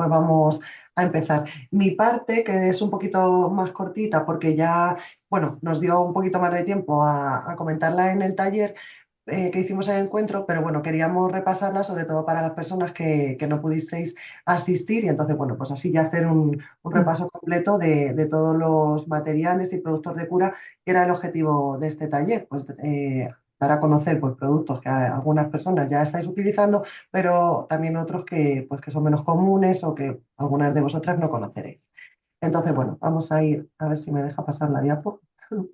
pues vamos a empezar. Mi parte, que es un poquito más cortita, porque ya, bueno, nos dio un poquito más de tiempo a comentarla en el taller que hicimos el encuentro, pero bueno, queríamos repasarla sobre todo para las personas que no pudisteis asistir y entonces, bueno, pues así ya hacer un repaso completo de todos los materiales y productos de cura, que era el objetivo de este taller, pues dar a conocer pues, productos que algunas personas ya estáis utilizando, pero también otros que, pues, que son menos comunes o que algunas de vosotras no conoceréis. Entonces, bueno, vamos a ir a ver si me deja pasar la diapo.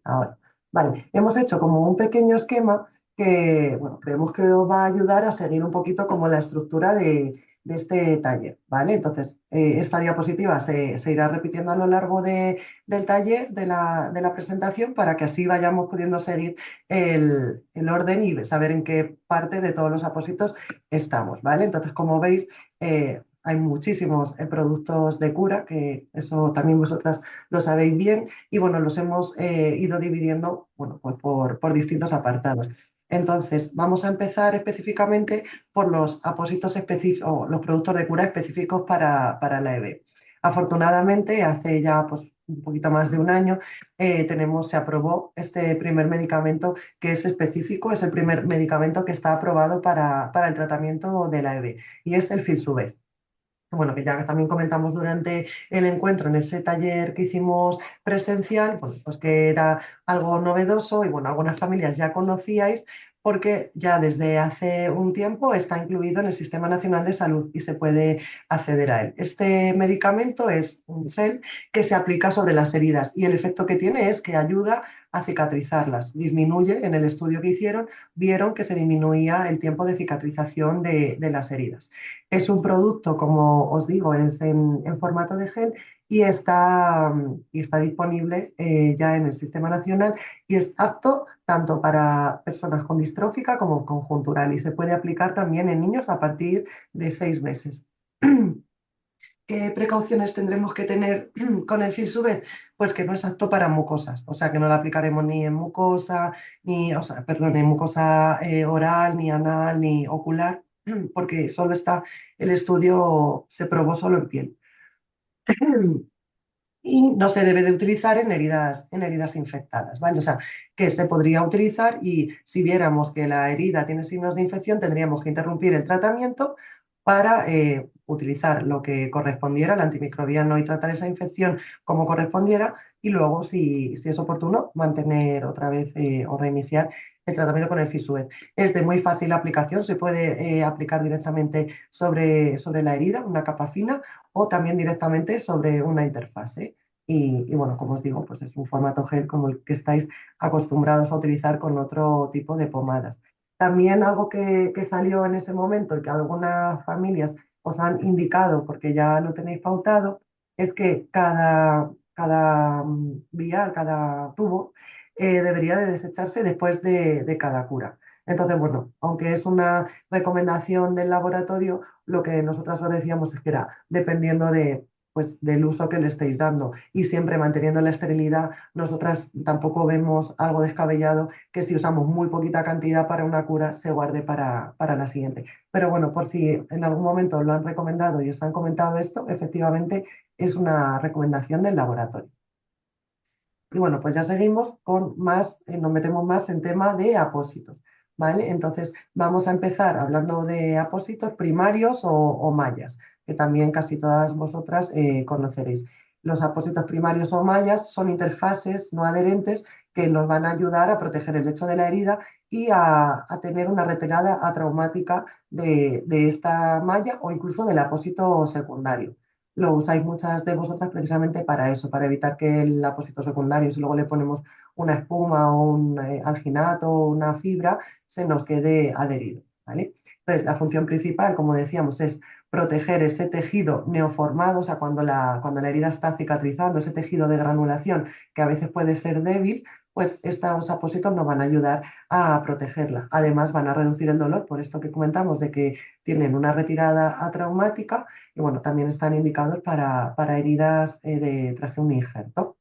Ahora, vale, hemos hecho como un pequeño esquema que, bueno, creemos que os va a ayudar a seguir un poquito como la estructura de este taller, ¿vale? Entonces, esta diapositiva se irá repitiendo a lo largo del taller, de la presentación, para que así vayamos pudiendo seguir el orden y saber en qué parte de todos los apósitos estamos, ¿vale? Entonces, como veis, hay muchísimos productos de cura, que eso también vosotras lo sabéis bien, y bueno, los hemos ido dividiendo, bueno, pues por distintos apartados. Entonces, vamos a empezar específicamente por los apósitos específicos, los productos de cura específicos para la EB. Afortunadamente, hace ya pues, un poquito más de un año, se aprobó este primer medicamento que es específico, es el primer medicamento que está aprobado para el tratamiento de la EB y es el Filsuvez. Bueno, que ya también comentamos durante el encuentro en ese taller que hicimos presencial, bueno, pues que era algo novedoso y bueno, algunas familias ya conocíais porque ya desde hace un tiempo está incluido en el Sistema Nacional de Salud y se puede acceder a él. Este medicamento es un gel que se aplica sobre las heridas y el efecto que tiene es que ayuda a cicatrizarlas. Disminuye, en el estudio que hicieron, vieron que se disminuía el tiempo de cicatrización de las heridas. Es un producto, como os digo, es en formato de gel y está disponible ya en el Sistema Nacional y es apto tanto para personas con distrófica como conjuntural y se puede aplicar también en niños a partir de 6 meses. ¿Qué precauciones tendremos que tener con el Filsubed? Pues que no es apto para mucosas, o sea que no lo aplicaremos ni en mucosa, ni, o sea, perdón, en mucosa oral, ni anal, ni ocular, porque solo está, el estudio se probó solo en piel. Y no se debe de utilizar en heridas infectadas, ¿vale? O sea, que se podría utilizar y si viéramos que la herida tiene signos de infección, tendríamos que interrumpir el tratamiento para utilizar lo que correspondiera, el antimicrobiano, y tratar esa infección como correspondiera y luego, si es oportuno, mantener otra vez o reiniciar el tratamiento con el Fisued. Es de muy fácil aplicación, se puede aplicar directamente sobre la herida, una capa fina, o también directamente sobre una interfase. Y bueno, como os digo, pues es un formato gel como el que estáis acostumbrados a utilizar con otro tipo de pomadas. También algo que salió en ese momento y que algunas familias os han indicado, porque ya lo tenéis pautado, es que cada vial, cada tubo, debería de desecharse después de cada cura. Entonces, bueno, aunque es una recomendación del laboratorio, lo que nosotras os decíamos es que era dependiendo pues, del uso que le estéis dando y siempre manteniendo la esterilidad, nosotras tampoco vemos algo descabellado que si usamos muy poquita cantidad para una cura se guarde para la siguiente. Pero bueno, por si en algún momento lo han recomendado y os han comentado esto, efectivamente es una recomendación del laboratorio. Y bueno, pues ya seguimos con más, nos metemos más en tema de apósitos, ¿vale? Entonces vamos a empezar hablando de apósitos primarios o mallas, que también casi todas vosotras conoceréis. Los apósitos primarios o mallas son interfaces no adherentes que nos van a ayudar a proteger el lecho de la herida y a tener una retirada atraumática de esta malla o incluso del apósito secundario. Lo usáis muchas de vosotras precisamente para eso, para evitar que el apósito secundario, si luego le ponemos una espuma o un alginato o una fibra, se nos quede adherido, ¿vale? Entonces, la función principal, como decíamos, es proteger ese tejido neoformado, o sea, cuando la herida está cicatrizando, ese tejido de granulación que a veces puede ser débil, pues estos apósitos nos van a ayudar a protegerla. Además, van a reducir el dolor, por esto que comentamos de que tienen una retirada atraumática y bueno, también están indicados para heridas tras un injerto.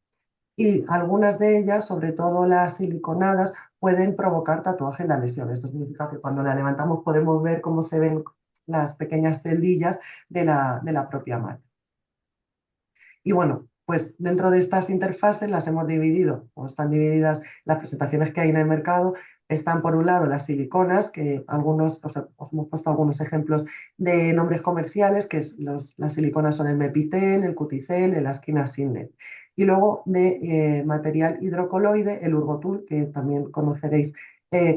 Y algunas de ellas, sobre todo las siliconadas, pueden provocar tatuaje en la lesión. Esto significa que cuando la levantamos podemos ver cómo se ven las pequeñas celdillas de la propia malla. Y bueno, pues dentro de estas interfaces las hemos dividido, o están divididas las presentaciones que hay en el mercado. Están por un lado las siliconas, que algunos, os hemos puesto algunos ejemplos de nombres comerciales, que es las siliconas son el Mepitel, el Cuticel, el Askina Sinlet. Y luego de material hidrocoloide, el Urgotul, que también conoceréis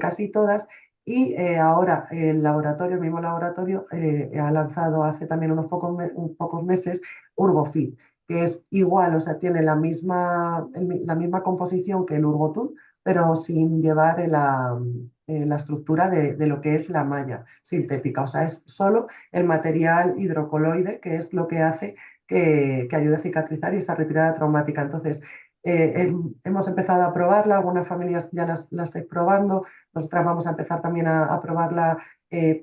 casi todas. Y ahora el laboratorio, el mismo laboratorio, ha lanzado hace también unos pocos meses Urgofit, que es igual, o sea, tiene la misma composición que el Urgotul, pero sin llevar la estructura de lo que es la malla sintética. O sea, es solo el material hidrocoloide, que es lo que hace que ayude a cicatrizar y esa retirada traumática. Entonces, hemos empezado a probarla, algunas familias ya la estáis probando, nosotras vamos a empezar también a probarla,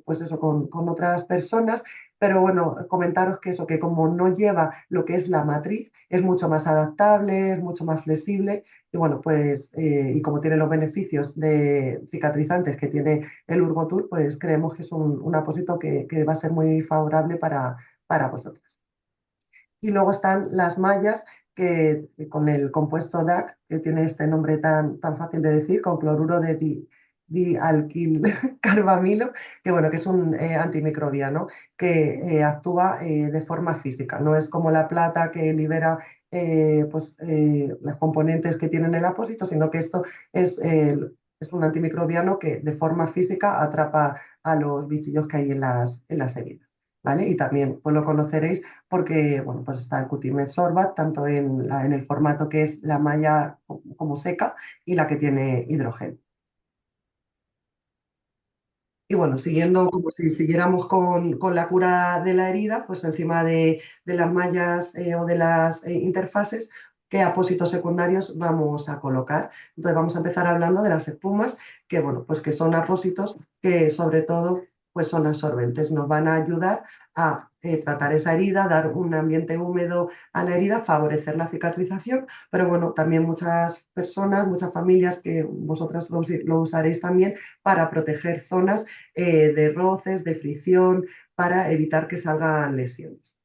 pues eso, con otras personas. Pero bueno, comentaros que eso, que como no lleva lo que es la matriz, es mucho más adaptable, es mucho más flexible y bueno, pues, y como tiene los beneficios de cicatrizantes que tiene el Urgotul, pues creemos que es un apósito que va a ser muy favorable para vosotros. Y luego están las mallas que con el compuesto DAC, que tiene este nombre tan fácil de decir, con cloruro de dialquilcarbamilo, que bueno, que es un antimicrobiano que actúa de forma física. No es como la plata que libera los componentes que tienen el apósito, sino que esto es un antimicrobiano que de forma física atrapa a los bichillos que hay en las heridas. ¿Vale? Y también pues, lo conoceréis porque bueno, pues está el Cutimed Sorbat, tanto en el formato que es la malla como seca y la que tiene hidrógeno. Y bueno, siguiendo como si siguiéramos con la cura de la herida, pues encima de las mallas o de las interfaces, ¿qué apósitos secundarios vamos a colocar? Entonces vamos a empezar hablando de las espumas, que bueno, pues que son apósitos que sobre todo pues son absorbentes, nos van a ayudar a tratar esa herida, dar un ambiente húmedo a la herida, favorecer la cicatrización, pero bueno, también muchas personas, muchas familias que vosotras lo usaréis también para proteger zonas de roces, de fricción, para evitar que salgan lesiones.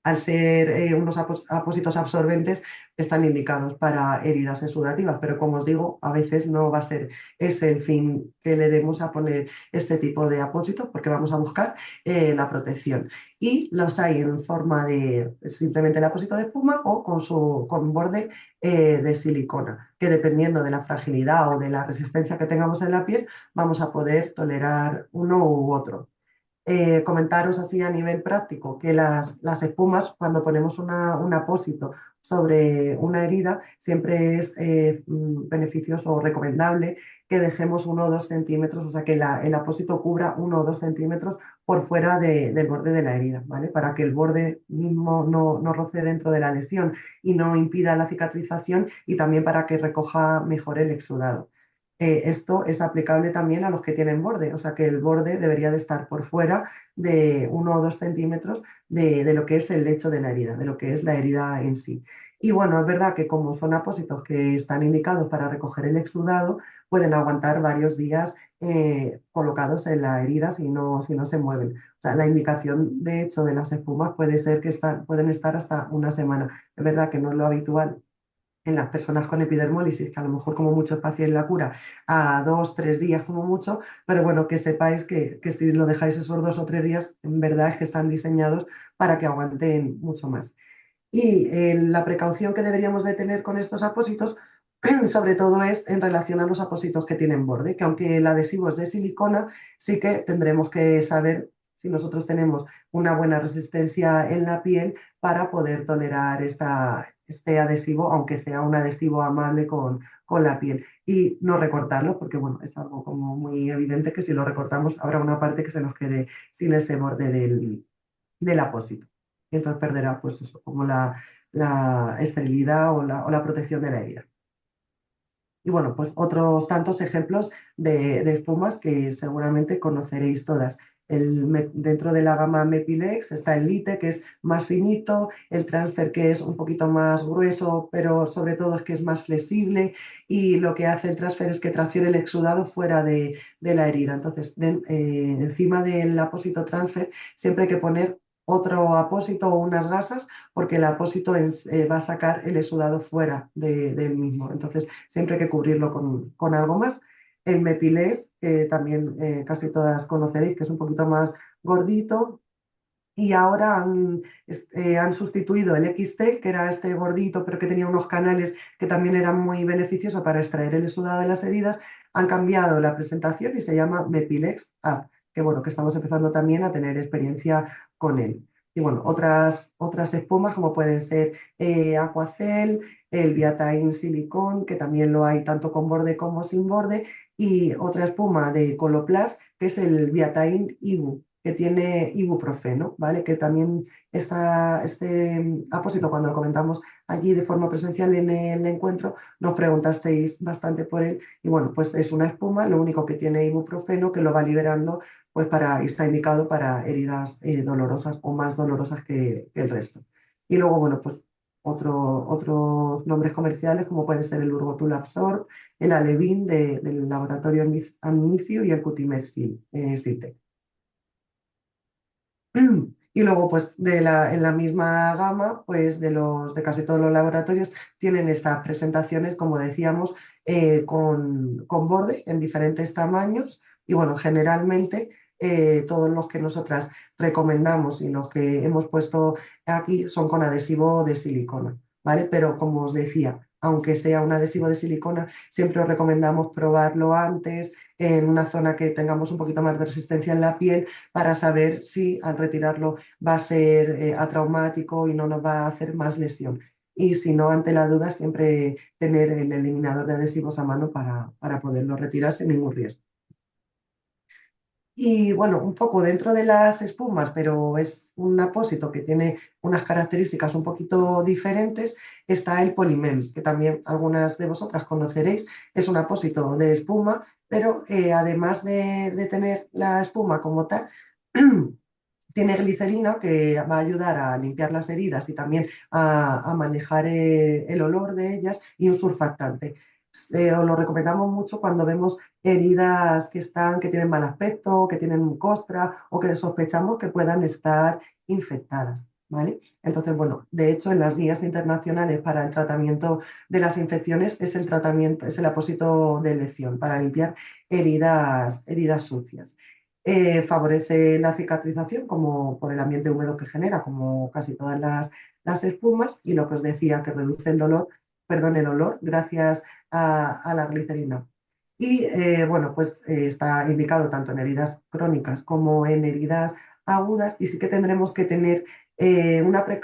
Al ser unos apósitos absorbentes, están indicados para heridas exudativas, pero como os digo, a veces no va a ser ese el fin que le demos a poner este tipo de apósitos, porque vamos a buscar la protección. Y los hay en forma de simplemente el apósito de espuma o con borde de silicona, que dependiendo de la fragilidad o de la resistencia que tengamos en la piel, vamos a poder tolerar uno u otro. Comentaros así a nivel práctico que las espumas, cuando ponemos un apósito sobre una herida, siempre es beneficioso o recomendable que dejemos 1 o 2 centímetros, o sea que el apósito cubra 1 o 2 centímetros por fuera del borde de la herida, ¿vale? Para que el borde mismo no roce dentro de la lesión y no impida la cicatrización y también para que recoja mejor el exudado. Esto es aplicable también a los que tienen borde, o sea que el borde debería de estar por fuera de 1 o 2 centímetros de lo que es el lecho de la herida, de lo que es la herida en sí. Y bueno, es verdad que como son apósitos que están indicados para recoger el exudado, pueden aguantar varios días colocados en la herida si no se mueven. O sea, la indicación de hecho de las espumas puede ser que pueden estar hasta una semana. Es verdad que no es lo habitual en las personas con epidermólisis, que a lo mejor como mucho espacio en la cura a 2, 3 días como mucho, pero bueno, que sepáis que si lo dejáis esos 2 o 3 días, en verdad es que están diseñados para que aguanten mucho más. Y la precaución que deberíamos de tener con estos apósitos, sobre todo es en relación a los apósitos que tienen borde, que aunque el adhesivo es de silicona, sí que tendremos que saber si nosotros tenemos una buena resistencia en la piel para poder tolerar este adhesivo, aunque sea un adhesivo amable con la piel. Y no recortarlo, porque bueno, es algo como muy evidente que si lo recortamos habrá una parte que se nos quede sin ese borde del apósito. Y entonces perderá pues eso, como la esterilidad o la protección de la herida. Y bueno, pues otros tantos ejemplos de espumas que seguramente conoceréis todas. Dentro de la gama Mepilex está el Lite, que es más finito, el Transfer, que es un poquito más grueso, pero sobre todo es que es más flexible, y lo que hace el Transfer es que transfiere el exudado fuera de la herida. Entonces, encima del apósito Transfer siempre hay que poner otro apósito o unas gasas, porque el apósito va a sacar el exudado fuera del mismo. Entonces, siempre hay que cubrirlo con algo más. El Mepilex, que también casi todas conoceréis, que es un poquito más gordito, y ahora han sustituido el XT, que era este gordito, pero que tenía unos canales que también eran muy beneficiosos para extraer el exudado de las heridas. Han cambiado la presentación y se llama Mepilex Up, que bueno, que estamos empezando también a tener experiencia con él. Y bueno, otras espumas como pueden ser Aquacel, el Biatain Silicón, que también lo hay tanto con borde como sin borde, y otra espuma de Coloplast, que es el Biatain Ibu, que tiene ibuprofeno, ¿vale? Que también este apósito, cuando lo comentamos allí de forma presencial en el encuentro, nos preguntasteis bastante por él. Y bueno, pues es una espuma, lo único que tiene ibuprofeno, que lo va liberando, pues está indicado para heridas dolorosas o más dolorosas que el resto. Y luego, bueno, pues otros nombres comerciales como pueden ser el Urgotul Absorb, el Alevin del laboratorio Amnicio y el Cutimed Siltec. Y luego, pues en la misma gama, pues de casi todos los laboratorios tienen estas presentaciones, como decíamos, con borde en diferentes tamaños. Y bueno, generalmente todos los que nosotras recomendamos y los que hemos puesto aquí son con adhesivo de silicona, ¿vale? Pero como os decía, aunque sea un adhesivo de silicona, siempre os recomendamos probarlo antes en una zona que tengamos un poquito más de resistencia en la piel, para saber si al retirarlo va a ser atraumático y no nos va a hacer más lesión. Y si no, ante la duda, siempre tener el eliminador de adhesivos a mano para poderlo retirar sin ningún riesgo. Y bueno, un poco dentro de las espumas, pero es un apósito que tiene unas características un poquito diferentes, está el Polymem, que también algunas de vosotras conoceréis. Es un apósito de espuma, pero además de tener la espuma como tal, tiene glicerina, que va a ayudar a limpiar las heridas y también a manejar el olor de ellas, y un surfactante. Os lo recomendamos mucho cuando vemos heridas que tienen mal aspecto, que tienen costra o que sospechamos que puedan estar infectadas, ¿vale? Entonces, bueno, de hecho, en las guías internacionales para el tratamiento de las infecciones es el apósito de elección para limpiar heridas sucias. Favorece la cicatrización como por el ambiente húmedo que genera, como casi todas las espumas, y lo que os decía, que reduce el olor, gracias a la glicerina. Y bueno, pues está indicado tanto en heridas crónicas como en heridas agudas, y sí que tendremos que tener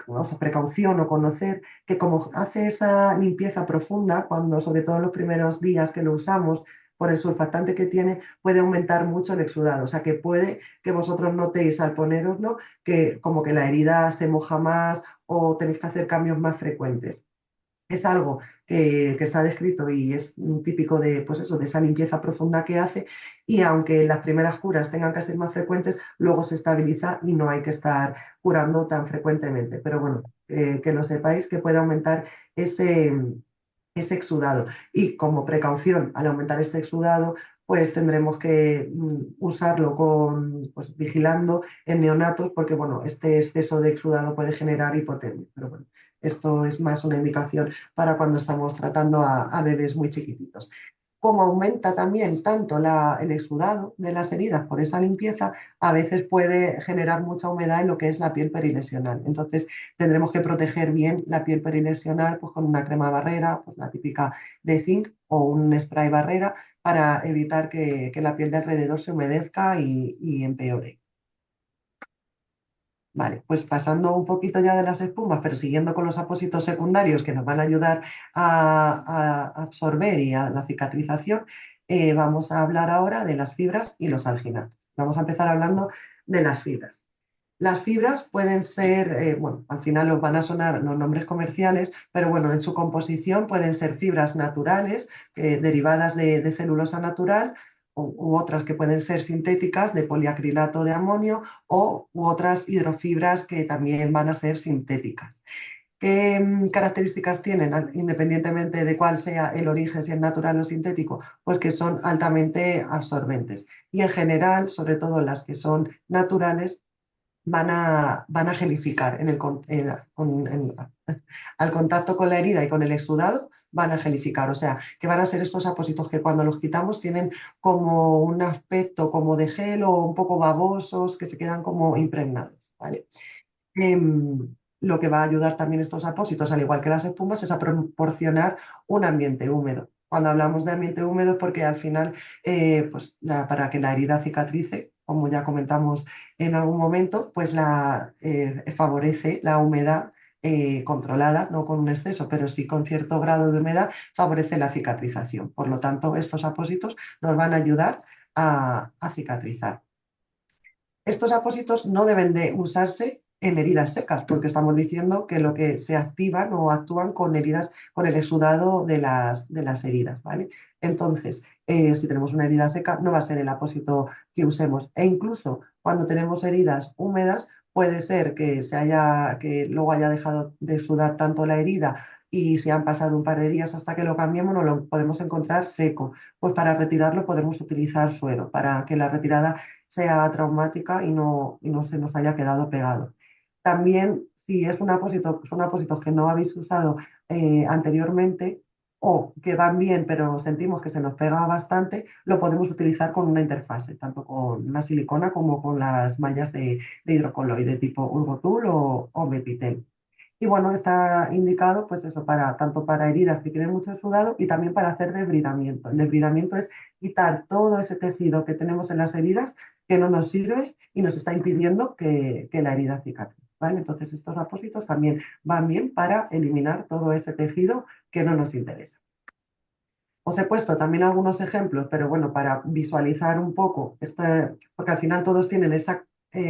o sea, precaución o conocer que, como hace esa limpieza profunda, cuando sobre todo en los primeros días que lo usamos, por el surfactante que tiene, puede aumentar mucho el exudado. O sea, que puede que vosotros notéis al ponéroslo que como que la herida se moja más o tenéis que hacer cambios más frecuentes. Es algo que está descrito y es típico de, pues eso, de esa limpieza profunda que hace, y aunque las primeras curas tengan que ser más frecuentes, luego se estabiliza y no hay que estar curando tan frecuentemente. Pero bueno, que lo sepáis, que puede aumentar ese, ese exudado. Y como precaución, al aumentar este exudado, pues tendremos que usarlo pues, vigilando en neonatos, porque bueno, este exceso de exudado puede generar hipotermia. Pero bueno, esto es más una indicación para cuando estamos tratando a bebés muy chiquititos. Como aumenta también tanto el exudado de las heridas por esa limpieza, a veces puede generar mucha humedad en lo que es la piel perilesional. Entonces tendremos que proteger bien la piel perilesional, pues con una crema barrera, pues la típica de zinc, o un spray barrera, para evitar que la piel de alrededor se humedezca y empeore. Vale, pues pasando un poquito ya de las espumas, pero siguiendo con los apósitos secundarios que nos van a ayudar a absorber y a la cicatrización, vamos a hablar ahora de las fibras y los alginatos. Vamos a empezar hablando de las fibras. Las fibras pueden ser, bueno, al final os van a sonar los nombres comerciales, pero bueno, en su composición pueden ser fibras naturales, derivadas de celulosa natural, u otras que pueden ser sintéticas de poliacrilato de amonio u otras hidrofibras que también van a ser sintéticas. ¿Qué características tienen, independientemente de cuál sea el origen, si es natural o sintético? Pues que son altamente absorbentes. Y en general, sobre todo las que son naturales, van a gelificar al contacto con la herida y con el exudado, van a gelificar. O sea, que van a ser estos apósitos que cuando los quitamos tienen como un aspecto como de gel o un poco babosos que se quedan como impregnados, ¿vale? Lo que va a ayudar también estos apósitos, al igual que las espumas, es a proporcionar un ambiente húmedo. Cuando hablamos de ambiente húmedo es porque al final, pues para que la herida cicatrice, como ya comentamos en algún momento, pues favorece la humedad controlada, no con un exceso, pero sí con cierto grado de humedad, favorece la cicatrización. Por lo tanto, estos apósitos nos van a ayudar a cicatrizar. Estos apósitos no deben de usarse en heridas secas, porque estamos diciendo que lo que se activan o actúan con heridas, con el exudado de las heridas, ¿vale? Entonces, si tenemos una herida seca, no va a ser el apósito que usemos. E incluso cuando tenemos heridas húmedas, puede ser que luego haya dejado de sudar tanto la herida y se han pasado un par de días hasta que lo cambiemos, no lo podemos encontrar seco. Pues para retirarlo podemos utilizar suero, para que la retirada sea traumática y no se nos haya quedado pegado. También, si es son apósitos que no habéis usado anteriormente o que van bien, pero sentimos que se nos pega bastante, lo podemos utilizar con una interfase, tanto con una silicona como con las mallas de hidrocoloide tipo Urgotul o Mepitel. Y bueno, está indicado pues eso tanto para heridas que tienen mucho sudado y también para hacer debridamiento. El debridamiento es quitar todo ese tejido que tenemos en las heridas que no nos sirve y nos está impidiendo que la herida cicatrice, ¿vale? Entonces estos apósitos también van bien para eliminar todo ese tejido que no nos interesa. Os he puesto también algunos ejemplos, pero bueno, para visualizar un poco, porque al final todos tienen esa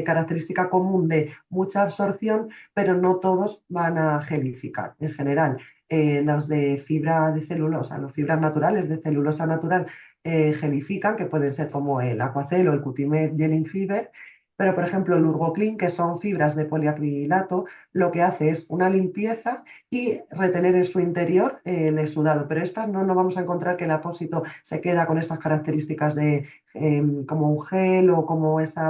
característica común de mucha absorción, pero no todos van a gelificar. En general, los de fibra de celulosa, los fibras naturales de celulosa natural gelifican, que pueden ser como el Aquacel o el Cutimed Gelling Fiber, pero por ejemplo el Urgoclean, que son fibras de poliacrilato, lo que hace es una limpieza y retener en su interior el exudado. Pero estas no vamos a encontrar que el apósito se queda con estas características de como un gel o como ese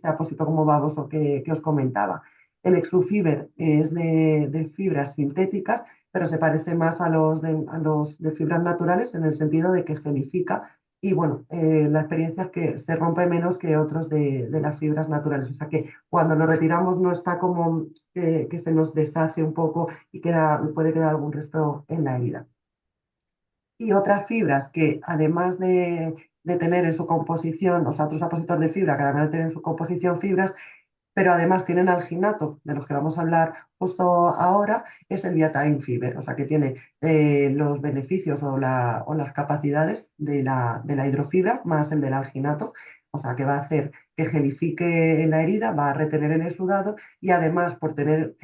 apósito como baboso que os comentaba. El Exufiber es de fibras sintéticas, pero se parece más a los de fibras naturales en el sentido de que gelifica y bueno, la experiencia es que se rompe menos que otros de las fibras naturales. O sea que cuando lo retiramos no está como que se nos deshace un poco y puede quedar algún resto en la herida. Y otras fibras que además de tener en su composición, o sea, otros apósitos de fibra que además de tener en su composición fibras, pero además tienen alginato, de los que vamos a hablar justo ahora, es el betaine fiber, o sea que tiene los beneficios o las capacidades de la hidrofibra más el del alginato, o sea que va a hacer que gelifique la herida, va a retener el exudado y además por tener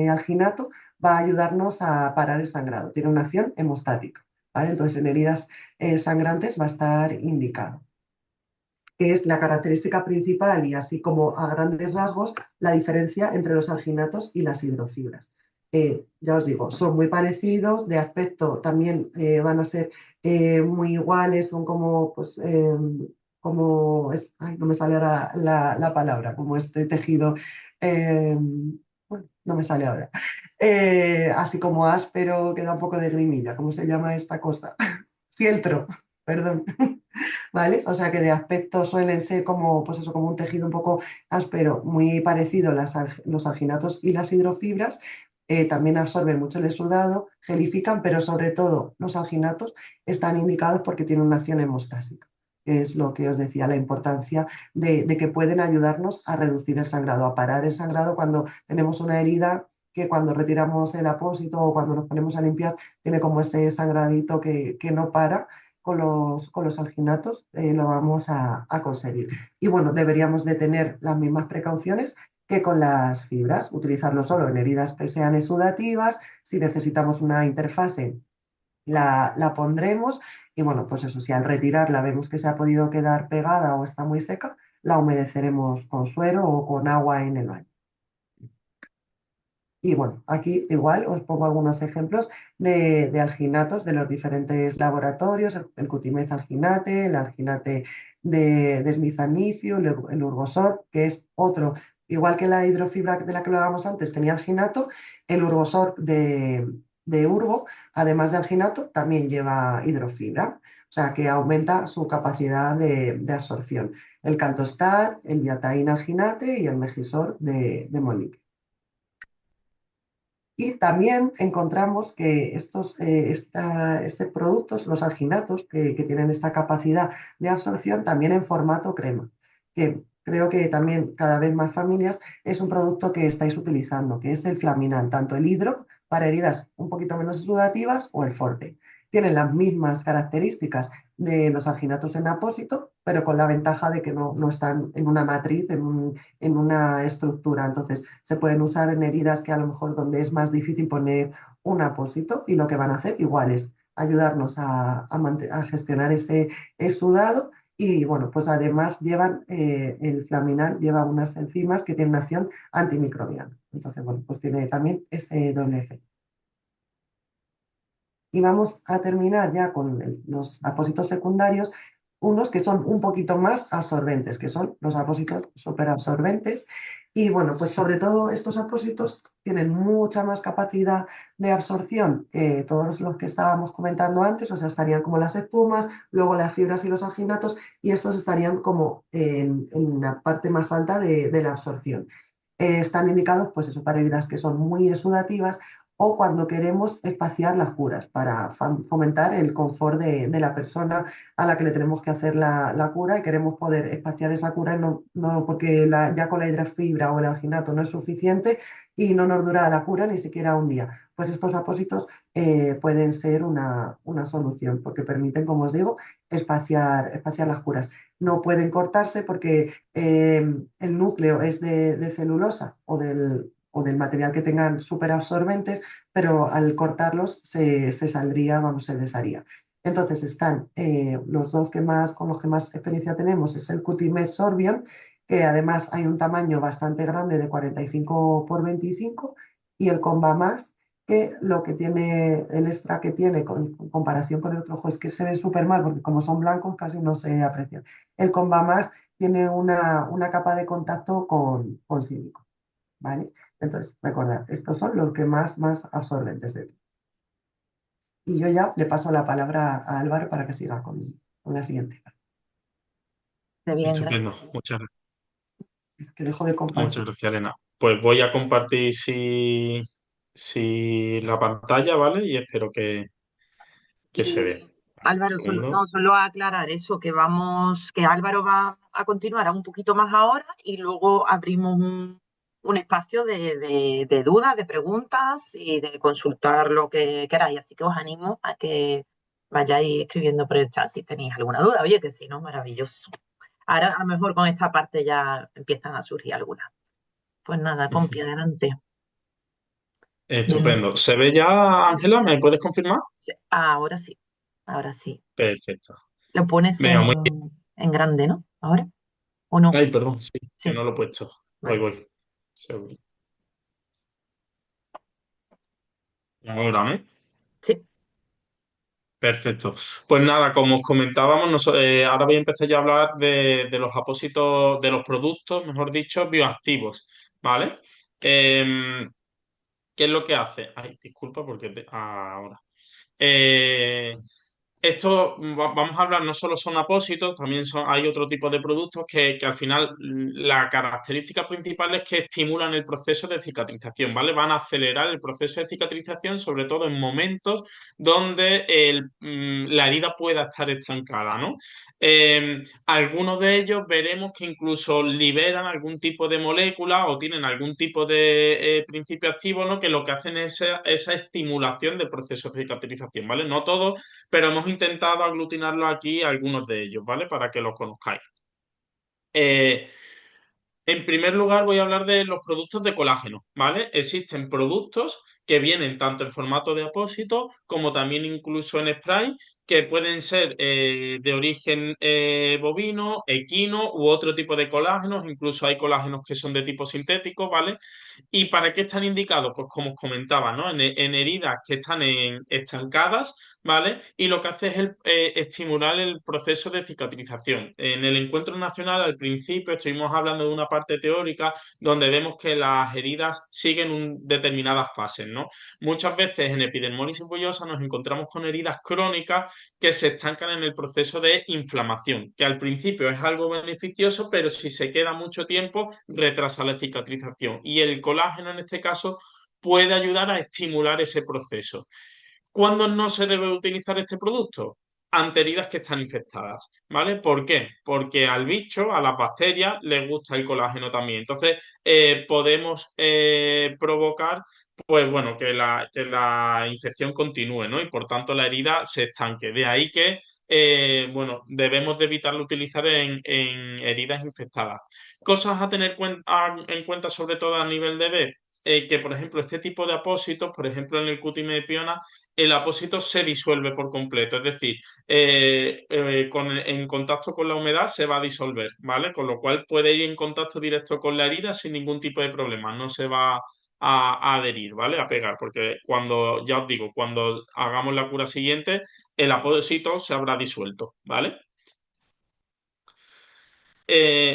alginato va a ayudarnos a parar el sangrado, tiene una acción hemostática, ¿vale? Entonces en heridas sangrantes va a estar indicado, que es la característica principal y así como a grandes rasgos la diferencia entre los alginatos y las hidrofibras. Ya os digo, son muy parecidos, de aspecto también van a ser muy iguales, son como, pues, ay, no me sale ahora la palabra, como este tejido, bueno, no me sale ahora, así como áspero, que da un poco de grimilla, ¿cómo se llama esta cosa? Fieltro, perdón. ¿Vale? O sea que de aspecto suelen ser como, pues eso, como un tejido un poco áspero, muy parecido los alginatos y las hidrofibras. También absorben mucho el exudado, gelifican, pero sobre todo los alginatos están indicados porque tienen una acción hemostásica, que es lo que os decía, la importancia de que pueden ayudarnos a reducir el sangrado, a parar el sangrado cuando tenemos una herida que cuando retiramos el apósito o cuando nos ponemos a limpiar tiene como ese sangradito que no para. Con los alginatos lo vamos a conseguir. Y bueno, deberíamos de tener las mismas precauciones que con las fibras, utilizarlo solo en heridas que sean exudativas, si necesitamos una interfase la pondremos Y bueno, pues eso, si al retirarla vemos que se ha podido quedar pegada o está muy seca, la humedeceremos con suero o con agua en el baño. Y bueno, aquí igual os pongo algunos ejemplos de alginatos de los diferentes laboratorios, el Cutimez alginate, el alginate de Smith and Nephew, el Urgosor, que es otro, igual que la hidrofibra de la que hablábamos antes, tenía alginato, el Urgosor de Urgo, además de alginato, también lleva hidrofibra, o sea que aumenta su capacidad de absorción. El Caltostat, el Biataín alginate y el Megisor de Molic. Y también encontramos que estos productos, los alginatos, que tienen esta capacidad de absorción, también en formato crema, que creo que también cada vez más familias es un producto que estáis utilizando, que es el Flaminal, tanto el hidro para heridas un poquito menos sudativas o el forte. Tienen las mismas características de los alginatos en apósito, pero con la ventaja de que no están en una matriz, en una estructura. Entonces, se pueden usar en heridas que a lo mejor donde es más difícil poner un apósito y lo que van a hacer igual es ayudarnos a gestionar ese sudado y bueno, pues además llevan, el Flaminal lleva unas enzimas que tienen acción antimicrobiana. Entonces, bueno, pues tiene también ese doble efecto. Y vamos a terminar ya con los apósitos secundarios, unos que son un poquito más absorbentes, que son los apósitos superabsorbentes. Y bueno, pues sobre todo estos apósitos tienen mucha más capacidad de absorción que todos los que estábamos comentando antes, o sea, estarían como las espumas, luego las fibras y los alginatos, y estos estarían como en la parte más alta de la absorción. Están indicados, pues eso, para heridas que son muy exudativas o cuando queremos espaciar las curas para fomentar el confort de la persona a la que le tenemos que hacer la cura y queremos poder espaciar esa cura no porque ya con la hidrofibra o el alginato no es suficiente y no nos dura la cura ni siquiera un día. Pues estos apósitos pueden ser una solución porque permiten, como os digo, espaciar las curas. No pueden cortarse porque el núcleo es de celulosa o del material que tengan súper absorbentes, pero al cortarlos se saldría, vamos, se desharía. Entonces están los dos con los que más experiencia tenemos, es el Cutimed Sorbion, que además hay un tamaño bastante grande de 45 por 25, y el Comba Max, que lo que tiene, el extra que tiene en comparación con el otro ojo es que se ve súper mal, porque como son blancos casi no se aprecian. El Comba Max tiene una capa de contacto con sílico. ¿Vale? Entonces, recordad, estos son los que más absorbentes de ti. Y yo ya le paso la palabra a Álvaro para que siga con la siguiente, Qué bien, Estupendo. gracias. que dejo de Muchas compartir. gracias, Elena. Pues voy a compartir si la pantalla, ¿vale? Y espero que se Y ve. Un Álvaro, solo, segundo. no, solo aclarar eso, que Álvaro va a continuar un poquito más ahora y luego abrimos un espacio de dudas, de preguntas y de consultar lo que queráis. Así que os animo a que vayáis escribiendo por el chat si tenéis alguna duda. Oye, que si no, maravilloso. Ahora a lo mejor con esta parte ya empiezan a surgir algunas. Pues nada, compi, adelante. Bien. Estupendo. ¿Se ve ya, Ángela? ¿Me puedes confirmar? Sí, ahora sí, ahora sí. Perfecto. Lo pones Venga, muy en grande, ¿no? ¿Ahora? ¿O no? Ay, perdón, sí, que Sí, no lo he puesto. vale. Voy. Seguro. Ahora, ¿no? Sí, Perfecto. Pues nada, como os comentábamos, ahora voy a empezar yo a hablar de los apósitos, de los productos, mejor dicho, bioactivos, ¿vale? Em, ¿Qué es lo que hace? Ay, disculpa porque ahora. Eh, Esto vamos a hablar, no solo son apósitos, también hay otro tipo de productos que al final la característica principal es que estimulan el proceso de cicatrización, ¿vale? Van a acelerar el proceso de cicatrización, sobre todo en momentos donde la herida pueda estar estancada, ¿no? Algunos de ellos veremos que incluso liberan algún tipo de molécula o tienen algún tipo de principio activo, ¿no? Que lo que hacen es esa estimulación del proceso de cicatrización, ¿vale? No todos, pero hemos intentado aglutinarlo aquí algunos de ellos, ¿vale? Para que los conozcáis. Eh, en primer lugar, voy a hablar de los productos de colágeno, ¿vale? Existen productos que vienen tanto en formato de apósito como también incluso en spray, que pueden ser de origen bovino, equino u otro tipo de colágenos, incluso hay colágenos que son de tipo sintético, ¿vale? ¿Y para qué están indicados? Pues como os comentaba, ¿no? En heridas que están estancadas, ¿vale? Y lo que hace es estimular el proceso de cicatrización. En el encuentro nacional, al principio, estuvimos hablando de una parte teórica donde vemos que las heridas siguen determinadas fases, ¿no? Muchas veces en epidermolis bullosa nos encontramos con heridas crónicas que se estancan en el proceso de inflamación, que al principio es algo beneficioso, pero si se queda mucho tiempo, retrasa la cicatrización. Y el colágeno, en este caso, puede ayudar a estimular ese proceso. ¿Cuándo no se debe utilizar este producto? Ante heridas que están infectadas, ¿vale? ¿Por qué? Porque al bicho, a las bacterias, les gusta el colágeno también. Entonces, podemos provocar, pues bueno, que la infección continúe, ¿no? Y por tanto la herida se estanque. De ahí que, bueno, debemos de evitarlo utilizar en heridas infectadas. Cosas a tener en cuenta, sobre todo a nivel de B, que por ejemplo este tipo de apósitos, por ejemplo en el Cutimepiona, el apósito se disuelve por completo, es decir, en contacto con la humedad se va a disolver, ¿vale? Con lo cual puede ir en contacto directo con la herida sin ningún tipo de problema, no se va a adherir, ¿vale? A pegar, porque cuando, ya os digo, cuando hagamos la cura siguiente, el apósito se habrá disuelto, ¿vale?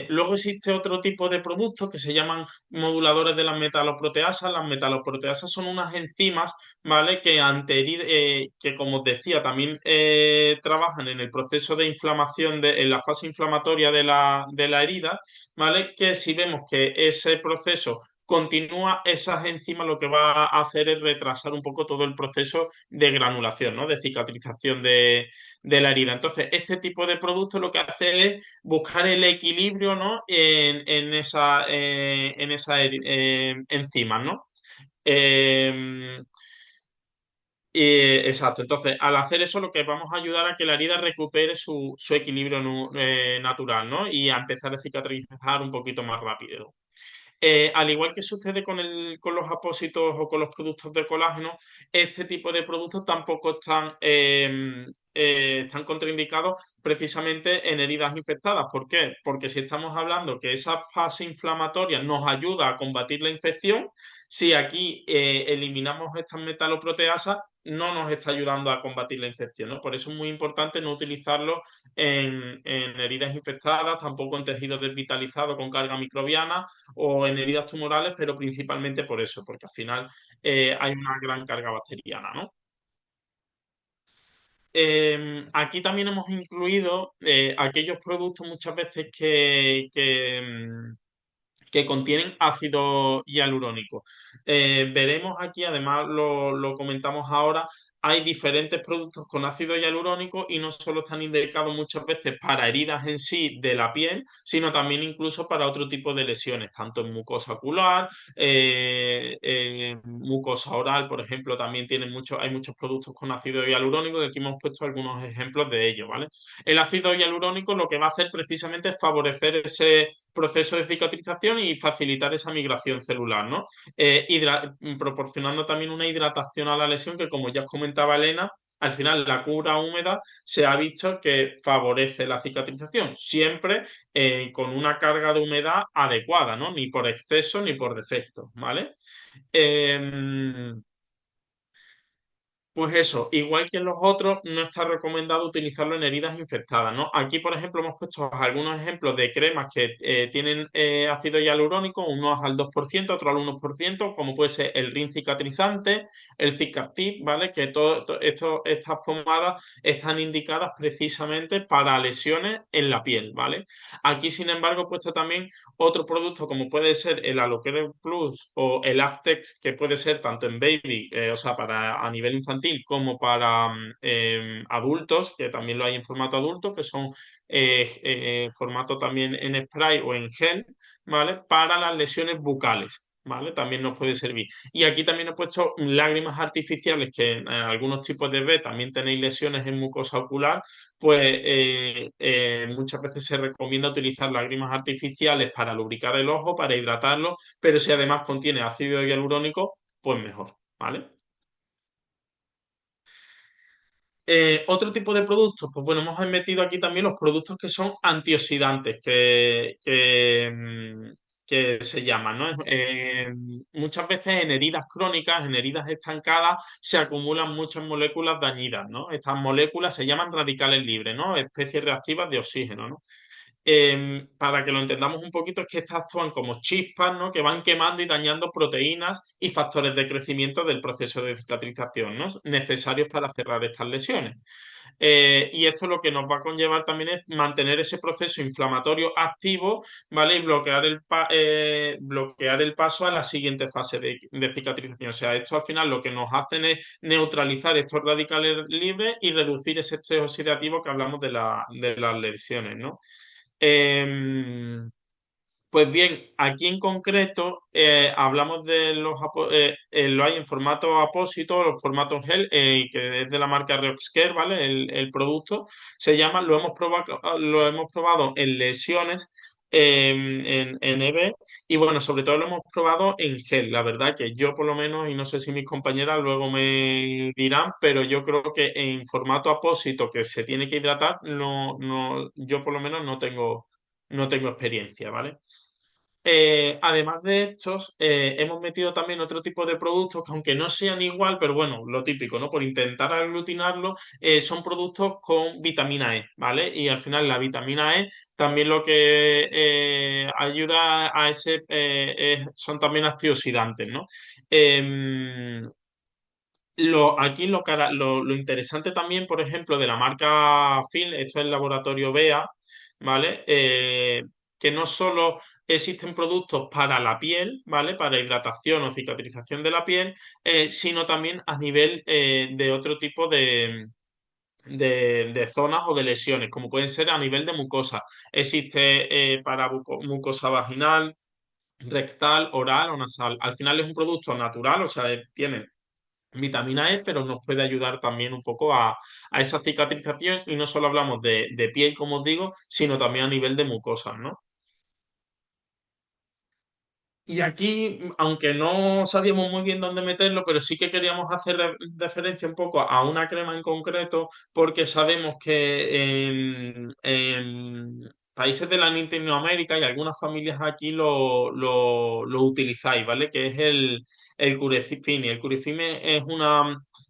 Luego existe otro tipo de productos que se llaman moduladores de las metaloproteasas. Las metaloproteasas son unas enzimas, ¿vale? Que como os decía, también trabajan en el proceso de inflamación, en la fase inflamatoria de la herida, ¿vale? Que si vemos que ese proceso continúa, esas enzimas lo que va a hacer es retrasar un poco todo el proceso de granulación, ¿no? De cicatrización de la herida. Entonces, este tipo de producto lo que hace es buscar el equilibrio, ¿no? En esa enzimas, ¿no? Eh, exacto. Entonces, al hacer eso, lo que vamos a ayudar a que la herida recupere su equilibrio natural, ¿no? Y a empezar a cicatrizar un poquito más rápido. Al igual que sucede con los apósitos o con los productos de colágeno, este tipo de productos tampoco están contraindicados precisamente en heridas infectadas. ¿Por qué? Porque si estamos hablando que esa fase inflamatoria nos ayuda a combatir la infección, si aquí eliminamos estas metaloproteasas, no nos está ayudando a combatir la infección, ¿no? Por eso es muy importante no utilizarlo en heridas infectadas, tampoco en tejidos desvitalizados con carga microbiana o en heridas tumorales, pero principalmente por eso, porque al final hay una gran carga bacteriana, ¿no? Aquí también hemos incluido aquellos productos muchas veces que contienen ácido hialurónico. Veremos aquí, además lo comentamos ahora, hay diferentes productos con ácido hialurónico y no solo están indicados muchas veces para heridas en sí de la piel, sino también incluso para otro tipo de lesiones, tanto en mucosa ocular, mucosa oral, por ejemplo, también hay muchos productos con ácido hialurónico, y aquí hemos puesto algunos ejemplos de ello, ¿vale? El ácido hialurónico lo que va a hacer precisamente es favorecer ese proceso de cicatrización y facilitar esa migración celular, ¿no? Proporcionando también una hidratación a la lesión que, como ya os comentaba Elena, al final la cura húmeda se ha visto que favorece la cicatrización, siempre con una carga de humedad adecuada, ¿no? Ni por exceso ni por defecto, ¿vale? Eh, pues eso, igual que en los otros, no está recomendado utilizarlo en heridas infectadas, ¿no? Aquí, por ejemplo, hemos puesto algunos ejemplos de cremas que tienen ácido hialurónico, unos al 2%, otros al 1%, como puede ser el Rin cicatrizante, el Cicactip, ¿vale? Que estas pomadas están indicadas precisamente para lesiones en la piel, ¿vale? Aquí, sin embargo, he puesto también otro producto como puede ser el Alocare Plus o el Aftex, que puede ser tanto en baby, o sea, a nivel infantil, como para adultos, que también lo hay en formato adulto, que son formato también en spray o en gel, ¿vale? Para las lesiones bucales. ¿Vale? También nos puede servir. Y aquí también he puesto lágrimas artificiales, que en algunos tipos de B también tenéis lesiones en mucosa ocular, pues muchas veces se recomienda utilizar lágrimas artificiales para lubricar el ojo, para hidratarlo, pero si además contiene ácido hialurónico, pues mejor, ¿vale? Otro tipo de productos, pues bueno, hemos metido aquí también los productos que son antioxidantes, que se llaman, ¿no? Muchas veces en heridas crónicas, en heridas estancadas, se acumulan muchas moléculas dañinas, ¿no? Estas moléculas se llaman radicales libres, ¿no? Especies reactivas de oxígeno, ¿no? Para que lo entendamos un poquito, es que estas actúan como chispas, ¿no? Que van quemando y dañando proteínas y factores de crecimiento del proceso de cicatrización, ¿no? Necesarios para cerrar estas lesiones. Y esto lo que nos va a conllevar también es mantener ese proceso inflamatorio activo, ¿vale? Y bloquear el paso a la siguiente fase de cicatrización. O sea, esto al final lo que nos hacen es neutralizar estos radicales libres y reducir ese estrés oxidativo que hablamos de las lesiones, ¿no? Em, pues bien, aquí en concreto hablamos de lo hay en formato apósito, los formatos gel, que es de la marca Reoxcare, ¿vale? El producto se llama, lo hemos probado en lesiones en EB y bueno, sobre todo lo hemos probado en gel. La verdad que yo por lo menos, y no sé si mis compañeras luego me dirán, pero yo creo que en formato apósito que se tiene que hidratar, yo por lo menos no tengo experiencia, ¿vale? Además de estos, hemos metido también otro tipo de productos que aunque no sean igual, pero bueno, lo típico, ¿no? Por intentar aglutinarlo, son productos con vitamina E, ¿vale? Y al final la vitamina E también lo que ayuda a son también antioxidantes, ¿no? Em, Aquí lo interesante también, por ejemplo, de la marca Phil, esto es el laboratorio BEA, ¿vale? Que no solo existen productos para la piel, ¿vale? Para hidratación o cicatrización de la piel, sino también a nivel de otro tipo de zonas o de lesiones, como pueden ser a nivel de mucosa. Existe para mucosa vaginal, rectal, oral o nasal. Al final es un producto natural, o sea, tiene vitamina E, pero nos puede ayudar también un poco a esa cicatrización y no solo hablamos de piel, como os digo, sino también a nivel de mucosas, ¿no? Y aquí, aunque no sabíamos muy bien dónde meterlo, pero sí que queríamos hacer referencia un poco a una crema en concreto, porque sabemos que en países de Latinoamérica y algunas familias aquí lo utilizáis, ¿vale? Que es el Curecifini. El Curifime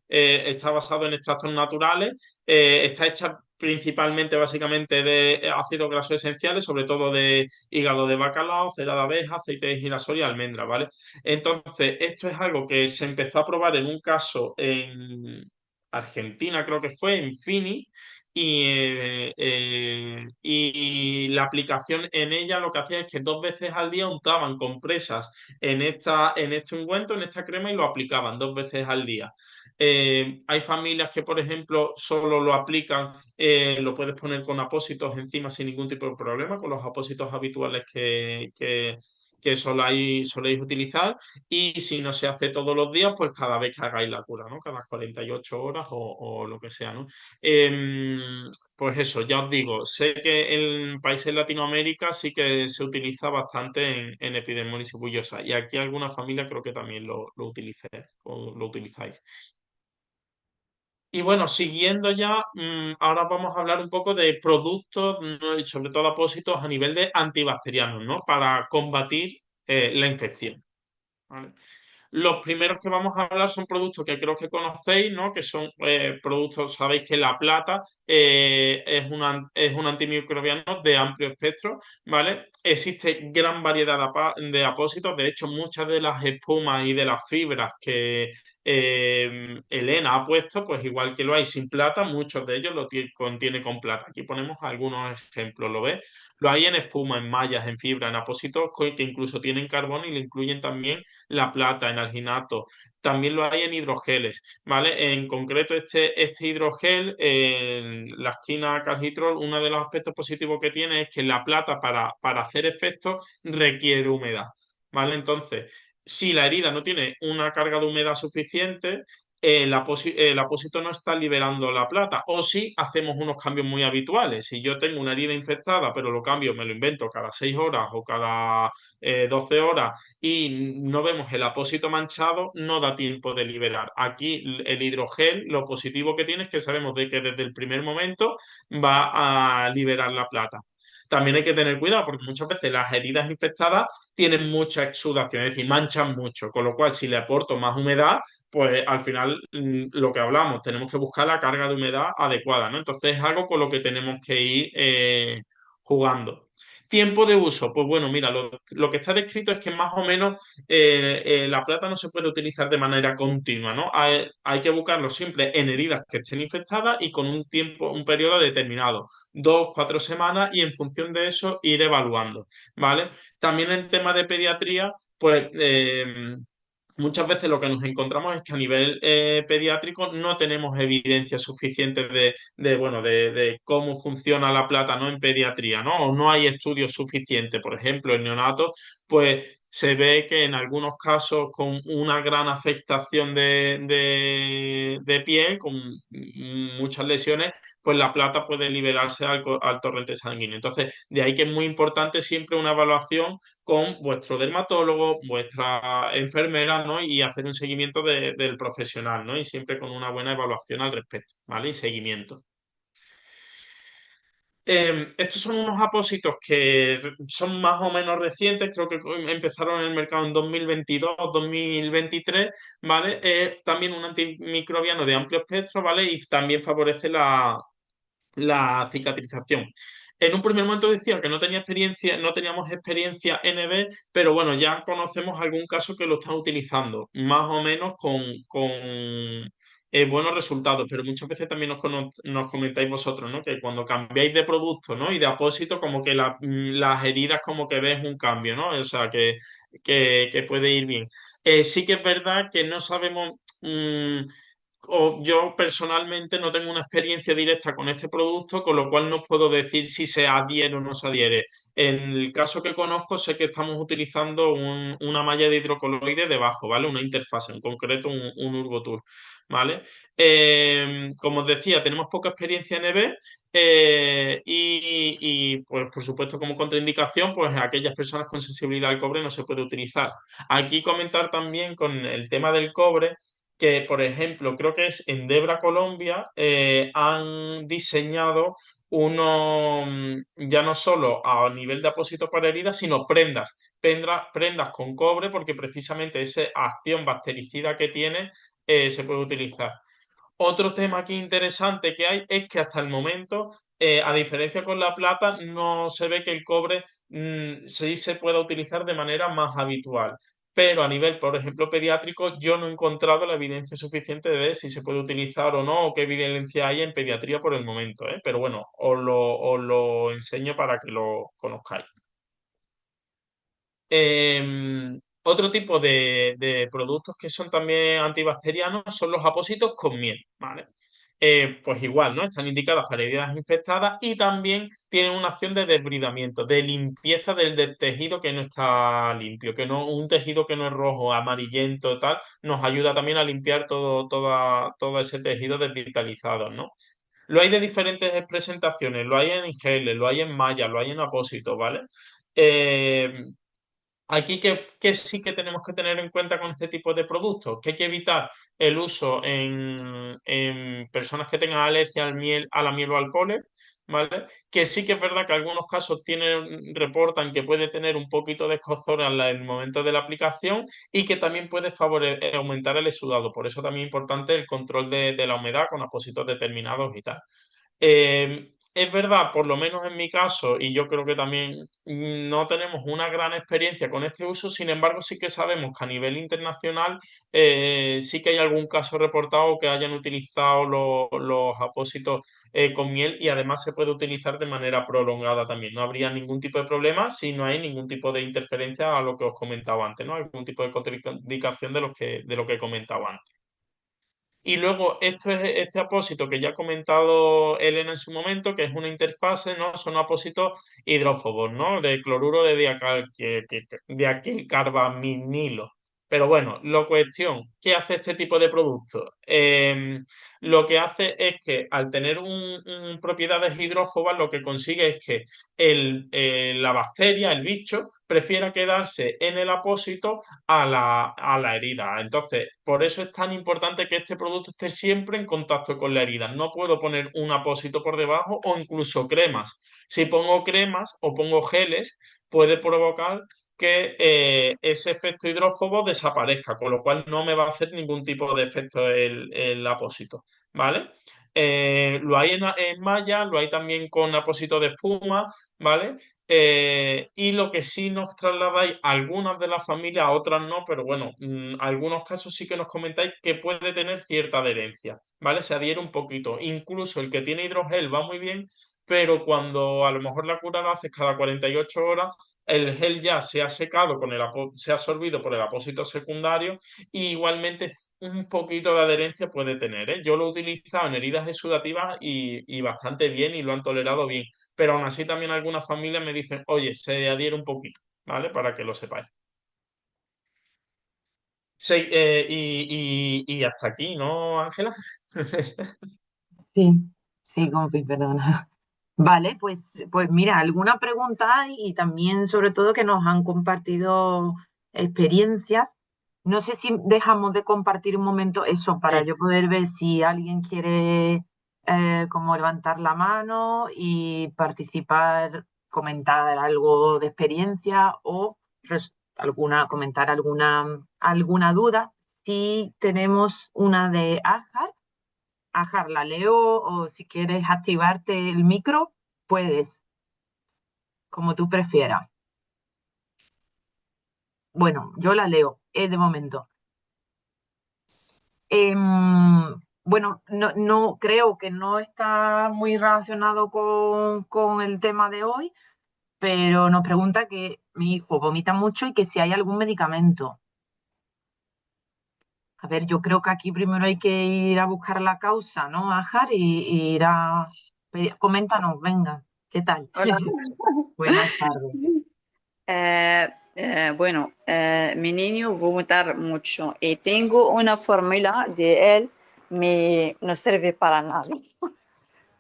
está basado en extractos naturales, está hecha principalmente, básicamente, de ácidos grasos esenciales, sobre todo de hígado de bacalao, cera de abeja, aceite de girasol y almendra, ¿vale? Entonces, esto es algo que se empezó a probar en un caso en Argentina, creo que fue, en Fini, y la aplicación en ella lo que hacía es que 2 veces al día untaban compresas en este ungüento, en esta crema, y lo aplicaban 2 veces al día. Hay familias que, por ejemplo, solo lo aplican, lo puedes poner con apósitos encima sin ningún tipo de problema, con los apósitos habituales que soléis utilizar. Y si no se hace todos los días, pues cada vez que hagáis la cura, ¿no? Cada 48 horas o lo que sea, ¿no? Pues eso, ya os digo, sé que en países de Latinoamérica sí que se utiliza bastante en epidermolysis bullosa y aquí algunas familias creo que también lo utilizáis. Y bueno, siguiendo ya, ahora vamos a hablar un poco de productos, y sobre todo apósitos a nivel de antibacterianos, ¿no? Para combatir la infección. ¿Vale? Los primeros que vamos a hablar son productos que creo que conocéis, ¿no? Que son productos, sabéis que la plata es un antimicrobiano de amplio espectro, ¿vale? Existe gran variedad de apósitos, de hecho muchas de las espumas y de las fibras que Elena ha puesto, pues igual que lo hay sin plata, muchos de ellos contiene con plata. Aquí ponemos algunos ejemplos, ¿lo ves? Lo hay en espuma, en mallas, en fibra, en apósitos que incluso tienen carbón y le incluyen también la plata, en alginato. También lo hay en hidrogeles, ¿vale? En concreto, este hidrogel, en la esquina calcitrol, uno de los aspectos positivos que tiene es que la plata para hacer efecto requiere humedad, ¿vale? Entonces, si la herida no tiene una carga de humedad suficiente, el apósito no está liberando la plata. O si hacemos unos cambios muy habituales. Si yo tengo una herida infectada, pero lo cambio, me lo invento cada 6 horas o cada 12 horas y no vemos el apósito manchado, no da tiempo de liberar. Aquí el hidrogel, lo positivo que tiene es que sabemos de que desde el primer momento va a liberar la plata. También hay que tener cuidado porque muchas veces las heridas infectadas tienen mucha exudación, es decir, manchan mucho, con lo cual si le aporto más humedad, pues al final lo que hablamos, tenemos que buscar la carga de humedad adecuada, ¿no? Entonces es algo con lo que tenemos que ir jugando. Tiempo de uso, pues bueno, mira, lo que está descrito es que más o menos la plata no se puede utilizar de manera continua, ¿no? Hay que buscarlo siempre en heridas que estén infectadas y con un tiempo, un periodo determinado, 2, 4 semanas, y en función de eso ir evaluando, ¿vale? También en tema de pediatría, pues muchas veces lo que nos encontramos es que a nivel pediátrico no tenemos evidencia suficiente bueno, de cómo funciona la plata, ¿no? En pediatría, ¿no? O no hay estudios suficientes. Por ejemplo, en neonatos, pues se ve que en algunos casos con una gran afectación de piel, con muchas lesiones, pues la plata puede liberarse al torrente sanguíneo. Entonces, de ahí que es muy importante siempre una evaluación con vuestro dermatólogo, vuestra enfermera, ¿no? Y hacer un seguimiento del profesional, ¿no? Y siempre con una buena evaluación al respecto, ¿vale? Y seguimiento. Estos son unos apósitos que son más o menos recientes, creo que empezaron en el mercado en 2022, 2023, ¿vale? También un antimicrobiano de amplio espectro, ¿vale? Y también favorece la cicatrización. En un primer momento decía que no tenía experiencia, no teníamos experiencia NB, pero bueno, ya conocemos algún caso que lo están utilizando, más o menos con buenos resultados, pero muchas veces también nos comentáis vosotros, ¿no? Que cuando cambiáis de producto, ¿no? Y de apósito, como que las heridas como que ves un cambio, ¿no? O sea, que puede ir bien. Sí que es verdad que no sabemos... o yo personalmente no tengo una experiencia directa con este producto, con lo cual no puedo decir si se adhiere o no se adhiere. En el caso que conozco, sé que estamos utilizando una malla de hidrocoloide debajo, ¿vale? Una interfase, en concreto un Urgotour, ¿vale? Como os decía, tenemos poca experiencia en EB y, pues, por supuesto, como contraindicación, pues aquellas personas con sensibilidad al cobre no se puede utilizar. Aquí comentar también con el tema del cobre que, por ejemplo, creo que es en Debra, Colombia, han diseñado ya no solo a nivel de apósito para heridas, sino prendas con cobre, porque precisamente esa acción bactericida que tiene se puede utilizar. Otro tema aquí interesante que hay es que hasta el momento, a diferencia con la plata, no se ve que el cobre sí se pueda utilizar de manera más habitual. Pero a nivel, por ejemplo, pediátrico, yo no he encontrado la evidencia suficiente de si se puede utilizar o no, o qué evidencia hay en pediatría por el momento, ¿eh? Pero bueno, os lo enseño para que lo conozcáis. Otro tipo de productos que son también antibacterianos son los apósitos con miel, ¿vale? Pues igual, ¿no? Están indicadas para heridas infectadas y también tienen una acción de desbridamiento, de limpieza del tejido que no está limpio, que no, un tejido que no es rojo, amarillento, tal, nos ayuda también a limpiar todo ese tejido desvitalizado, ¿no? Lo hay de diferentes presentaciones, lo hay en geles, lo hay en malla, lo hay en apósitos, ¿vale? Eh, Aquí que sí que tenemos que tener en cuenta con este tipo de productos, que hay que evitar el uso en personas que tengan alergia a la miel o al polen, ¿vale? Que sí que es verdad que algunos casos reportan que puede tener un poquito de escozor en el momento de la aplicación y que también puede aumentar el exudado. Por eso también es importante el control de la humedad con apósitos determinados y tal. Es verdad, por lo menos en mi caso, y yo creo que también no tenemos una gran experiencia con este uso, sin embargo, sí que sabemos que a nivel internacional sí que hay algún caso reportado que hayan utilizado los apósitos con miel y además se puede utilizar de manera prolongada también. No habría ningún tipo de problema si no hay ningún tipo de interferencia a lo que os comentaba antes, ¿no? Algún tipo de contraindicación de lo que he comentado antes. Y luego este apósito que ya ha comentado Elena en su momento, que es una interfase, ¿no? Son apósitos hidrófobos, ¿no? De cloruro de diacilcarbaminilo. Pero bueno, la cuestión, ¿qué hace este tipo de producto? Lo que hace es que al tener propiedades hidrófobas, lo que consigue es que la bacteria, el bicho, prefiera quedarse en el apósito a la herida. Entonces, por eso es tan importante que este producto esté siempre en contacto con la herida. No puedo poner un apósito por debajo o incluso cremas. Si pongo cremas o pongo geles, puede provocar que ese efecto hidrófobo desaparezca, con lo cual no me va a hacer ningún tipo de efecto el apósito, ¿vale? Lo hay en malla, lo hay también con apósito de espuma, ¿vale? Y lo que sí nos trasladáis algunas de las familias, a otras no, pero bueno, algunos casos sí que nos comentáis que puede tener cierta adherencia, ¿vale? Se adhiere un poquito. Incluso el que tiene hidrogel va muy bien, pero cuando a lo mejor la cura la haces cada 48 horas, el gel ya se ha secado se ha absorbido por el apósito secundario y igualmente un poquito de adherencia puede tener, ¿eh? Yo lo he utilizado en heridas exudativas y bastante bien y lo han tolerado bien, pero aún así también algunas familias me dicen, oye, se adhiere un poquito, ¿vale? Para que lo sepáis. Sí, y hasta aquí, ¿no, Ángela? Sí, sí, compi, perdona. Vale, pues mira, alguna pregunta hay y también sobre todo que nos han compartido experiencias. No sé si dejamos de compartir un momento eso para Sí. yo poder ver si alguien quiere como levantar la mano y participar, comentar algo de experiencia o comentar alguna duda. Si tenemos una de Ajar. Ajar, la leo o si quieres activarte el micro, puedes, como tú prefieras. Bueno, yo la leo, de momento. Bueno, no creo que no está muy relacionado con el tema de hoy, pero nos pregunta que mi hijo vomita mucho y que si hay algún medicamento. A ver, yo creo que aquí primero hay que ir a buscar la causa, ¿no, Ajar? Y ir a... Coméntanos, venga, ¿qué tal? Hola. Buenas tardes. Bueno, mi niño vomitar mucho y tengo una fórmula de él, no sirve para nada.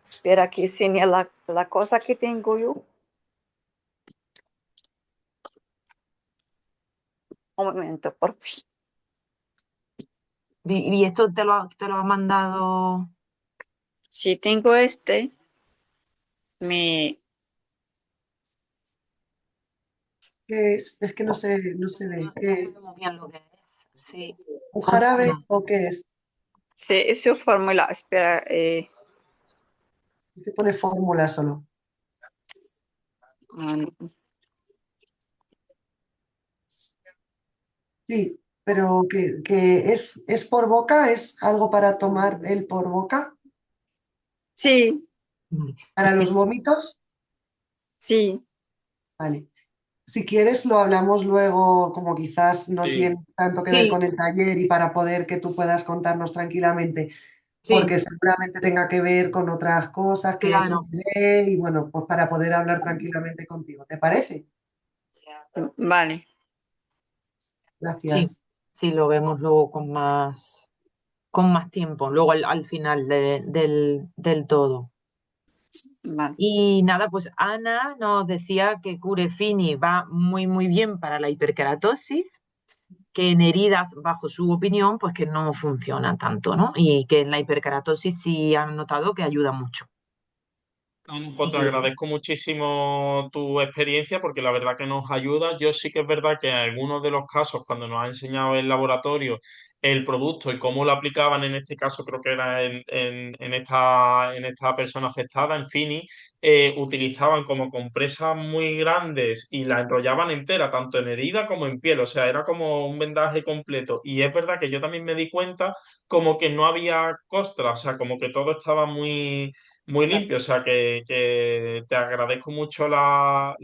Espera que enseñe la cosa que tengo yo. Un momento, por fin. ¿Y esto te lo ha mandado? Si tengo este, me... ¿Qué es? Es que no se ve. ¿Qué No es? sabemos bien lo que es. Sí. ¿Un jarabe Cuéntanos. o qué es? Sí, es su fórmula. Espera. Se pone fórmula solo. No. Sí, pero que es por boca, es algo para tomar el por boca, Sí, Vale. para los vómitos. sí. Vale. Si quieres, lo hablamos luego, como quizás no Sí. tiene tanto que ver Sí, con el taller y para poder que tú puedas contarnos tranquilamente, sí, porque seguramente tenga que ver con otras cosas, que es un claro. bebé y bueno, pues para poder hablar tranquilamente contigo. ¿Te parece? Vale, Sí, Gracias. sí, lo vemos luego con más tiempo, luego al final del todo. vale. Y nada, pues Ana nos decía que Curefini va muy, muy bien para la hiperkeratosis, que en heridas, bajo su opinión, pues que no funciona tanto, ¿no? Y que en la hiperkeratosis sí han notado que ayuda mucho. No, pues te Y agradezco muchísimo tu experiencia porque la verdad que nos ayuda. Yo sí que es verdad que en algunos de los casos, cuando nos ha enseñado el laboratorio el producto y cómo lo aplicaban, en este caso creo que era en esta persona afectada, en Fini, utilizaban como compresas muy grandes y la enrollaban entera, tanto en herida como en piel. O sea, era como un vendaje completo. Y es verdad que yo también me di cuenta como que no había costra, o sea, como que todo estaba muy limpio, o sea que te agradezco mucho la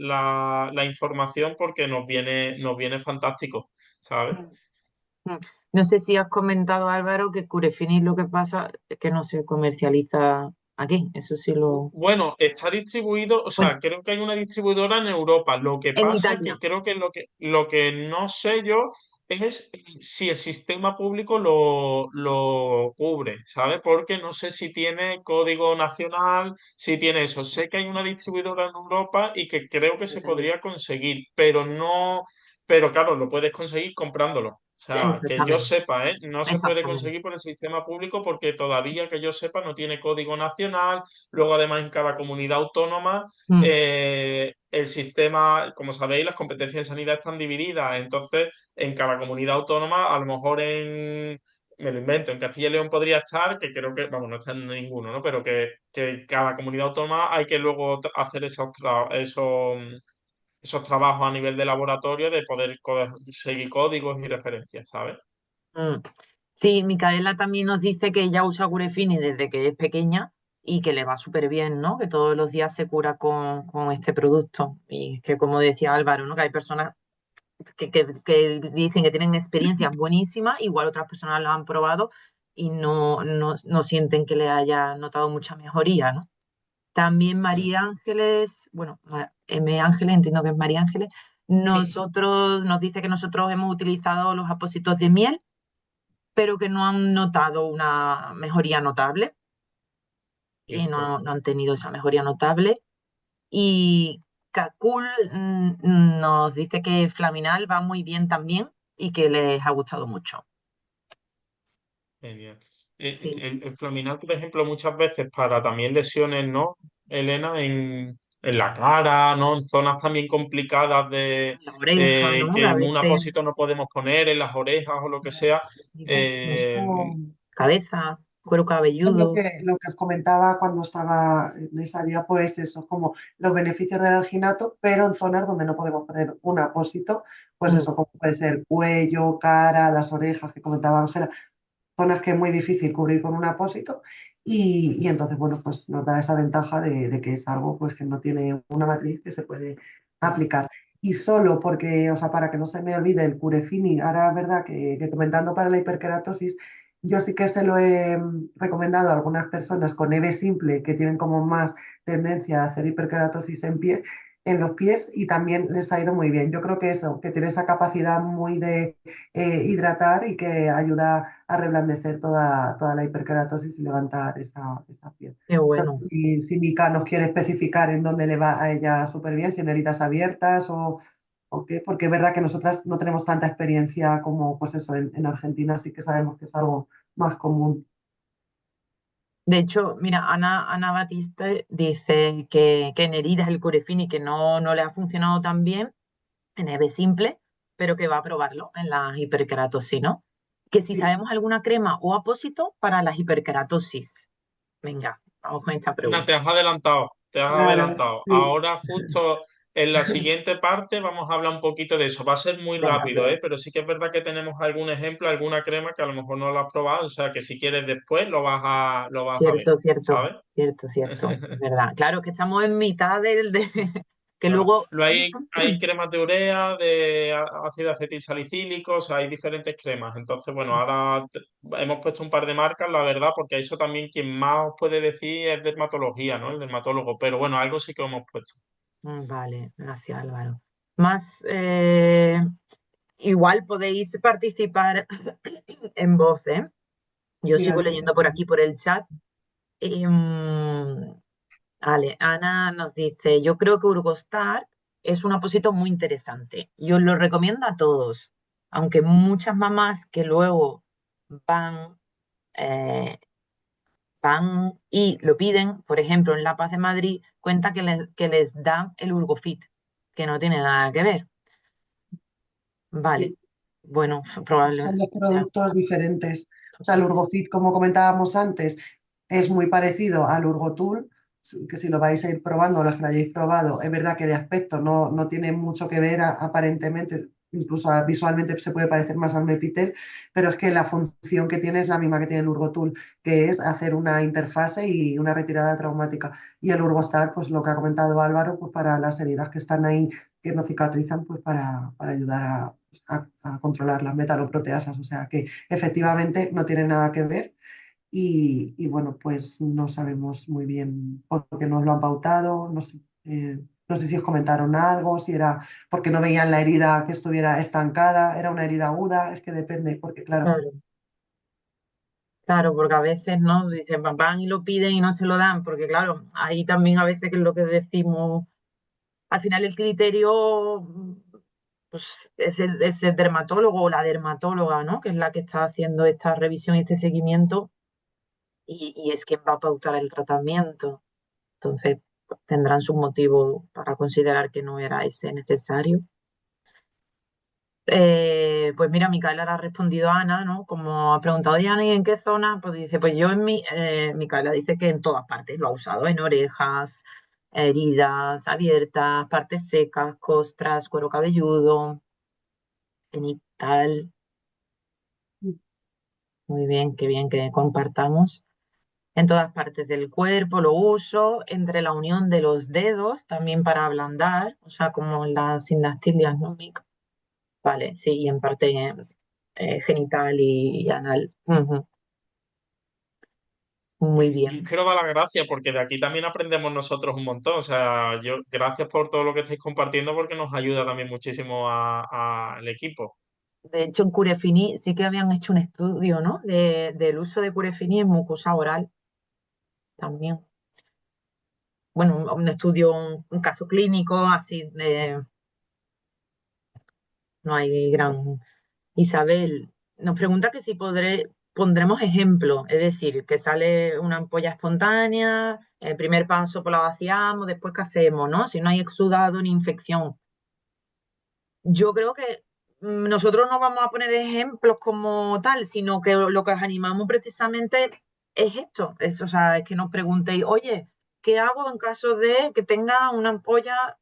información porque nos viene fantástico, ¿sabes? mm, no sé si has comentado, Álvaro, que Curefini lo que pasa es que no se comercializa aquí. Eso sí lo... Bueno, está distribuido, o Bueno, sea, creo que hay una distribuidora en Europa. Lo que en pasa que Italia. creo que lo que no sé yo es si el sistema público lo cubre, ¿sabes? Porque no sé si tiene código nacional, si tiene eso. Sé que hay una distribuidora en Europa y que creo que se podría conseguir, pero no, pero claro, lo puedes conseguir comprándolo. O sea, que yo Exactamente, sepa, ¿eh? No se puede exactamente. conseguir por el sistema público porque todavía que yo sepa no tiene código nacional. Luego, además, en cada comunidad autónoma Mm, el sistema, como sabéis, las competencias en sanidad están divididas. Entonces, en cada comunidad autónoma, a lo mejor me lo invento, en Castilla y León podría estar, que creo que, vamos, no está en ninguno, ¿no? Pero que cada comunidad autónoma hay que luego hacer esos trabajos a nivel de laboratorio de poder seguir códigos y referencias, ¿sabes? mm. Sí, Micaela también nos dice que ella usa Curefini desde que es pequeña y que le va súper bien, ¿no? Que todos los días se cura con este producto. Y que como decía Álvaro, ¿no? Que hay personas que dicen que tienen experiencias buenísimas, igual otras personas lo han probado y no sienten que le haya notado mucha mejoría, ¿no? También Mm. María Ángeles, bueno, M. Ángeles, entiendo que es María Ángeles, Sí. nos dice que nosotros hemos utilizado los apósitos de miel, pero que no han notado una mejoría notable y Cierto. no han tenido esa mejoría notable. Y Kakul nos dice que Flaminal va muy bien también y que les ha gustado mucho. Genial. Sí, El Flaminal, por ejemplo, muchas veces para también lesiones, ¿no, Elena? En la cara, ¿no? En zonas también complicadas la oreja, ¿no? Que que a en un veces apósito no podemos poner, en las orejas o lo que sea. Eso, cabeza, cuero es cabelludo. lo que os comentaba cuando estaba en esa diapo, es eso, como los beneficios del alginato, pero en zonas donde no podemos poner un apósito, pues Mm, eso, como puede ser cuello, cara, las orejas que comentaba Ángela, zonas que es muy difícil cubrir con un apósito y entonces, bueno, pues nos da esa ventaja de que es algo pues que no tiene una matriz que se puede aplicar. Y solo porque, o sea, para que no se me olvide el Curefini, ahora es verdad que comentando para la hiperkeratosis, yo sí que se lo he recomendado a algunas personas con EVE simple que tienen como más tendencia a hacer hiperkeratosis en los pies y también les ha ido muy bien. Yo creo que eso, que tiene esa capacidad muy de hidratar y que ayuda a reblandecer toda la hiperkeratosis y levantar esa piel. qué No bueno. sé si Mika nos quiere especificar en dónde le va a ella súper bien, si en heridas abiertas o qué, porque es verdad que nosotras no tenemos tanta experiencia como pues eso, en Argentina sí que sabemos que es algo más común. De hecho, mira, Ana Batiste dice que en heridas el Curefini que no le ha funcionado tan bien, en EVE simple, pero que va a probarlo en la hiperkeratosis, ¿no? Que si Sí. sabemos alguna crema o apósito para la hiperkeratosis. Venga, vamos con esta Ana, pregunta. te has adelantado, te has Vale, adelantado. sí. Ahora justo en la siguiente parte vamos a hablar un poquito de eso. Va a ser muy Venga, rápido, ¿eh? Pero sí que es verdad que tenemos algún ejemplo, alguna crema que a lo mejor no la has probado, o sea que si quieres después lo vas a ver, cierto, cierto, ¿sabes? cierto, cierto, es verdad. Claro que estamos en mitad que Claro. luego Luego hay cremas de urea, de ácido acetil salicílico, o sea, hay diferentes cremas. Entonces, bueno, ahora hemos puesto un par de marcas, la verdad, porque eso también quien más os puede decir es dermatología, ¿no? El dermatólogo. Pero bueno, algo sí que hemos puesto. Vale, gracias Álvaro. Más, igual podéis participar en voz, ¿eh? Yo Mira, sigo dice, leyendo por aquí por el chat. Vale, Ana nos dice, yo creo que Urgostar es un apósito muy interesante y os lo recomiendo a todos, aunque muchas mamás que luego van, eh, van y lo piden, por ejemplo, en La Paz de Madrid, cuenta que les dan el Urgofit, que no tiene nada que ver. Vale, sí, bueno, son probablemente. dos productos diferentes. O sea, el Urgofit, como comentábamos antes, es muy parecido al Urgotul, que si lo vais a ir probando, los que lo hayáis probado, es verdad que de aspecto no tiene mucho que ver aparentemente, incluso visualmente se puede parecer más al Mepitel, pero es que la función que tiene es la misma que tiene el Urgotul, que es hacer una interfase y una retirada traumática. Y el Urgostar, pues lo que ha comentado Álvaro, pues para las heridas que están ahí, que no cicatrizan, pues para ayudar a controlar las metaloproteasas. O sea que efectivamente no tiene nada que ver y bueno, pues no sabemos muy bien por qué nos lo han pautado, no sé. No sé si os comentaron algo, si era porque no veían la herida que estuviera estancada, era una herida aguda, es que depende, porque claro, Claro, claro, porque a veces, ¿no? Dicen, van y lo piden y no se lo dan, porque claro, ahí también a veces que es lo que decimos, al final el criterio, pues es el dermatólogo o la dermatóloga, ¿no? Que es la que está haciendo esta revisión y este seguimiento y es quien va a pautar el tratamiento. Entonces, pues, tendrán sus motivos para considerar que no era ese necesario. Pues mira, Micaela le ha respondido a Ana, ¿no? Como ha preguntado, ¿y Ana, ¿y en qué zona? Pues dice, pues yo Micaela dice que en todas partes lo ha usado, en orejas, heridas abiertas, partes secas, costras, cuero cabelludo, genital. Muy bien que compartamos. En todas partes del cuerpo lo uso, entre la unión de los dedos, también para ablandar, o sea, como las sindactilias, ¿no, Mica? Vale, sí, y en parte genital y anal. Ujú. Muy Yo bien. quiero dar las gracias porque de aquí también aprendemos nosotros un montón. O sea, yo gracias por todo lo que estáis compartiendo porque nos ayuda también muchísimo al equipo. De hecho, en Curefini sí que habían hecho un estudio, ¿no? Del uso de Curefini en mucosa oral también. Bueno, un estudio, un caso clínico, así, no hay gran... Isabel nos pregunta que si pondremos ejemplo, es decir, que sale una ampolla espontánea, el primer paso pues la vaciamos, después qué hacemos, ¿no? Si no hay exudado ni infección. Yo creo que nosotros no vamos a poner ejemplos como tal, sino que lo que os animamos precisamente es esto, o sea, es que nos preguntéis, oye, ¿qué hago en caso de que tenga una ampolla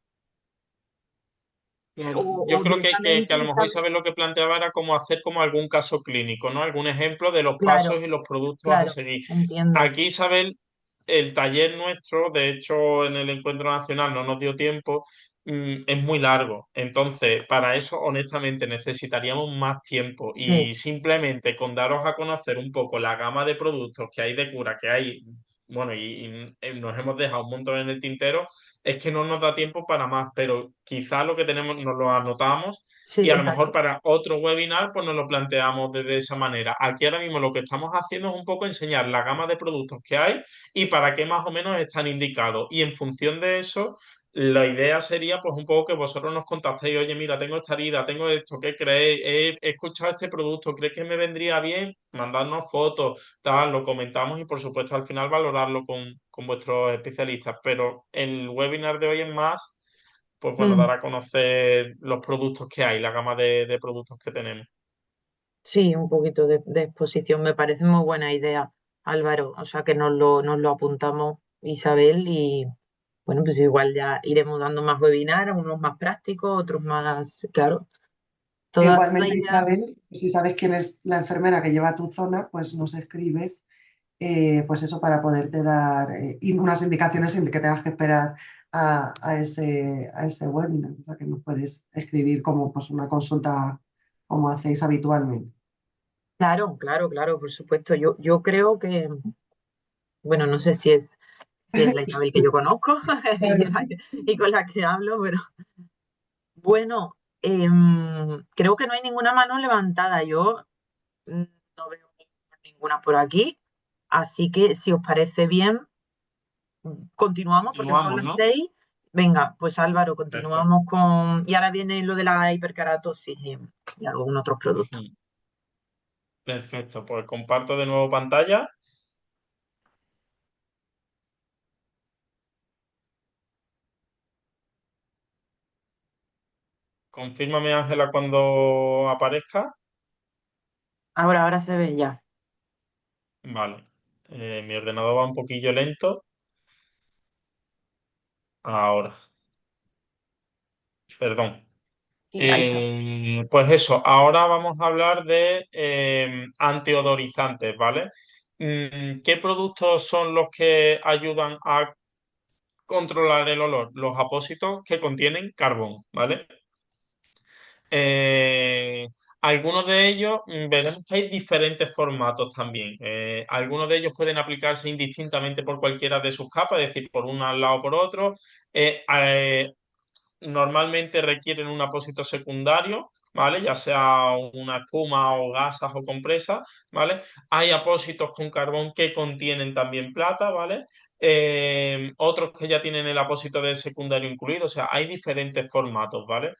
Claro, yo o creo que a directamente, lo mejor ¿sabes? Isabel lo que planteaba era como hacer como algún caso clínico, ¿no? Algún ejemplo de los pasos Claro, y los productos a claro, seguir. entiendo. Aquí, Isabel, el taller nuestro, de hecho, en el encuentro nacional no nos dio tiempo, es muy largo. Entonces, para eso, honestamente, necesitaríamos más tiempo Sí, y simplemente con daros a conocer un poco la gama de productos que hay de cura, que hay, bueno, y nos hemos dejado un montón en el tintero, es que no nos da tiempo para más, pero quizá lo que tenemos nos lo anotamos sí, y a lo mejor exacto. para otro webinar pues nos lo planteamos de esa manera. Aquí ahora mismo lo que estamos haciendo es un poco enseñar la gama de productos que hay y para qué más o menos están indicados. Y en función de eso, la idea sería pues un poco que vosotros nos contactéis, oye, mira, tengo esta herida, tengo esto, ¿qué creéis? He escuchado este producto, ¿crees que me vendría bien? Mandarnos fotos, tal, lo comentamos y por supuesto al final valorarlo con vuestros especialistas. Pero el webinar de hoy es más, pues bueno, dar Mm, a conocer los productos que hay, la gama de productos que tenemos. sí, un poquito de exposición me parece muy buena idea, Álvaro. O sea que nos lo apuntamos, Isabel, y bueno, pues igual ya iremos dando más webinars, unos más prácticos, otros más, claro, toda igualmente, idea. Isabel, si sabes quién es la enfermera que lleva tu zona, pues nos escribes, pues eso para poderte dar unas indicaciones sin que tengas que esperar a ese webinar, o sea que nos puedes escribir como pues una consulta como hacéis habitualmente. Claro, claro, claro, por supuesto. Yo creo que, bueno, no sé si es la Isabel que yo conozco Claro. y con la que hablo, pero bueno, creo que no hay ninguna mano levantada. Yo mm, no veo ninguna por aquí. Así que si os parece bien, continuamos porque son Continuamos, las ¿no? 6. Venga, pues Álvaro, Perfecto. continuamos con... Y ahora viene lo de la hiperkeratosis y algún otro producto. Ujú. Perfecto, pues comparto de nuevo pantalla. Confírmame, Ángela, cuando aparezca. Ahora se ve ya. Vale. Mi ordenador va un poquillo lento. Ahora, perdón. Sí, ahí está. Pues eso, ahora vamos a hablar de antiodorizantes, ¿vale? ¿Qué productos son los que ayudan a controlar el olor? Los apósitos que contienen carbón, ¿vale? Eh, algunos de ellos veremos que hay diferentes formatos también. Algunos de ellos pueden aplicarse indistintamente por cualquiera de sus capas, es decir, por un al lado o por otro. Normalmente requieren un apósito secundario, ¿vale? Ya sea una espuma o gasas o compresas, ¿vale? Hay apósitos con carbón que contienen también plata, ¿vale? Otros que ya tienen el apósito de secundario incluido, o sea, hay diferentes formatos, ¿vale?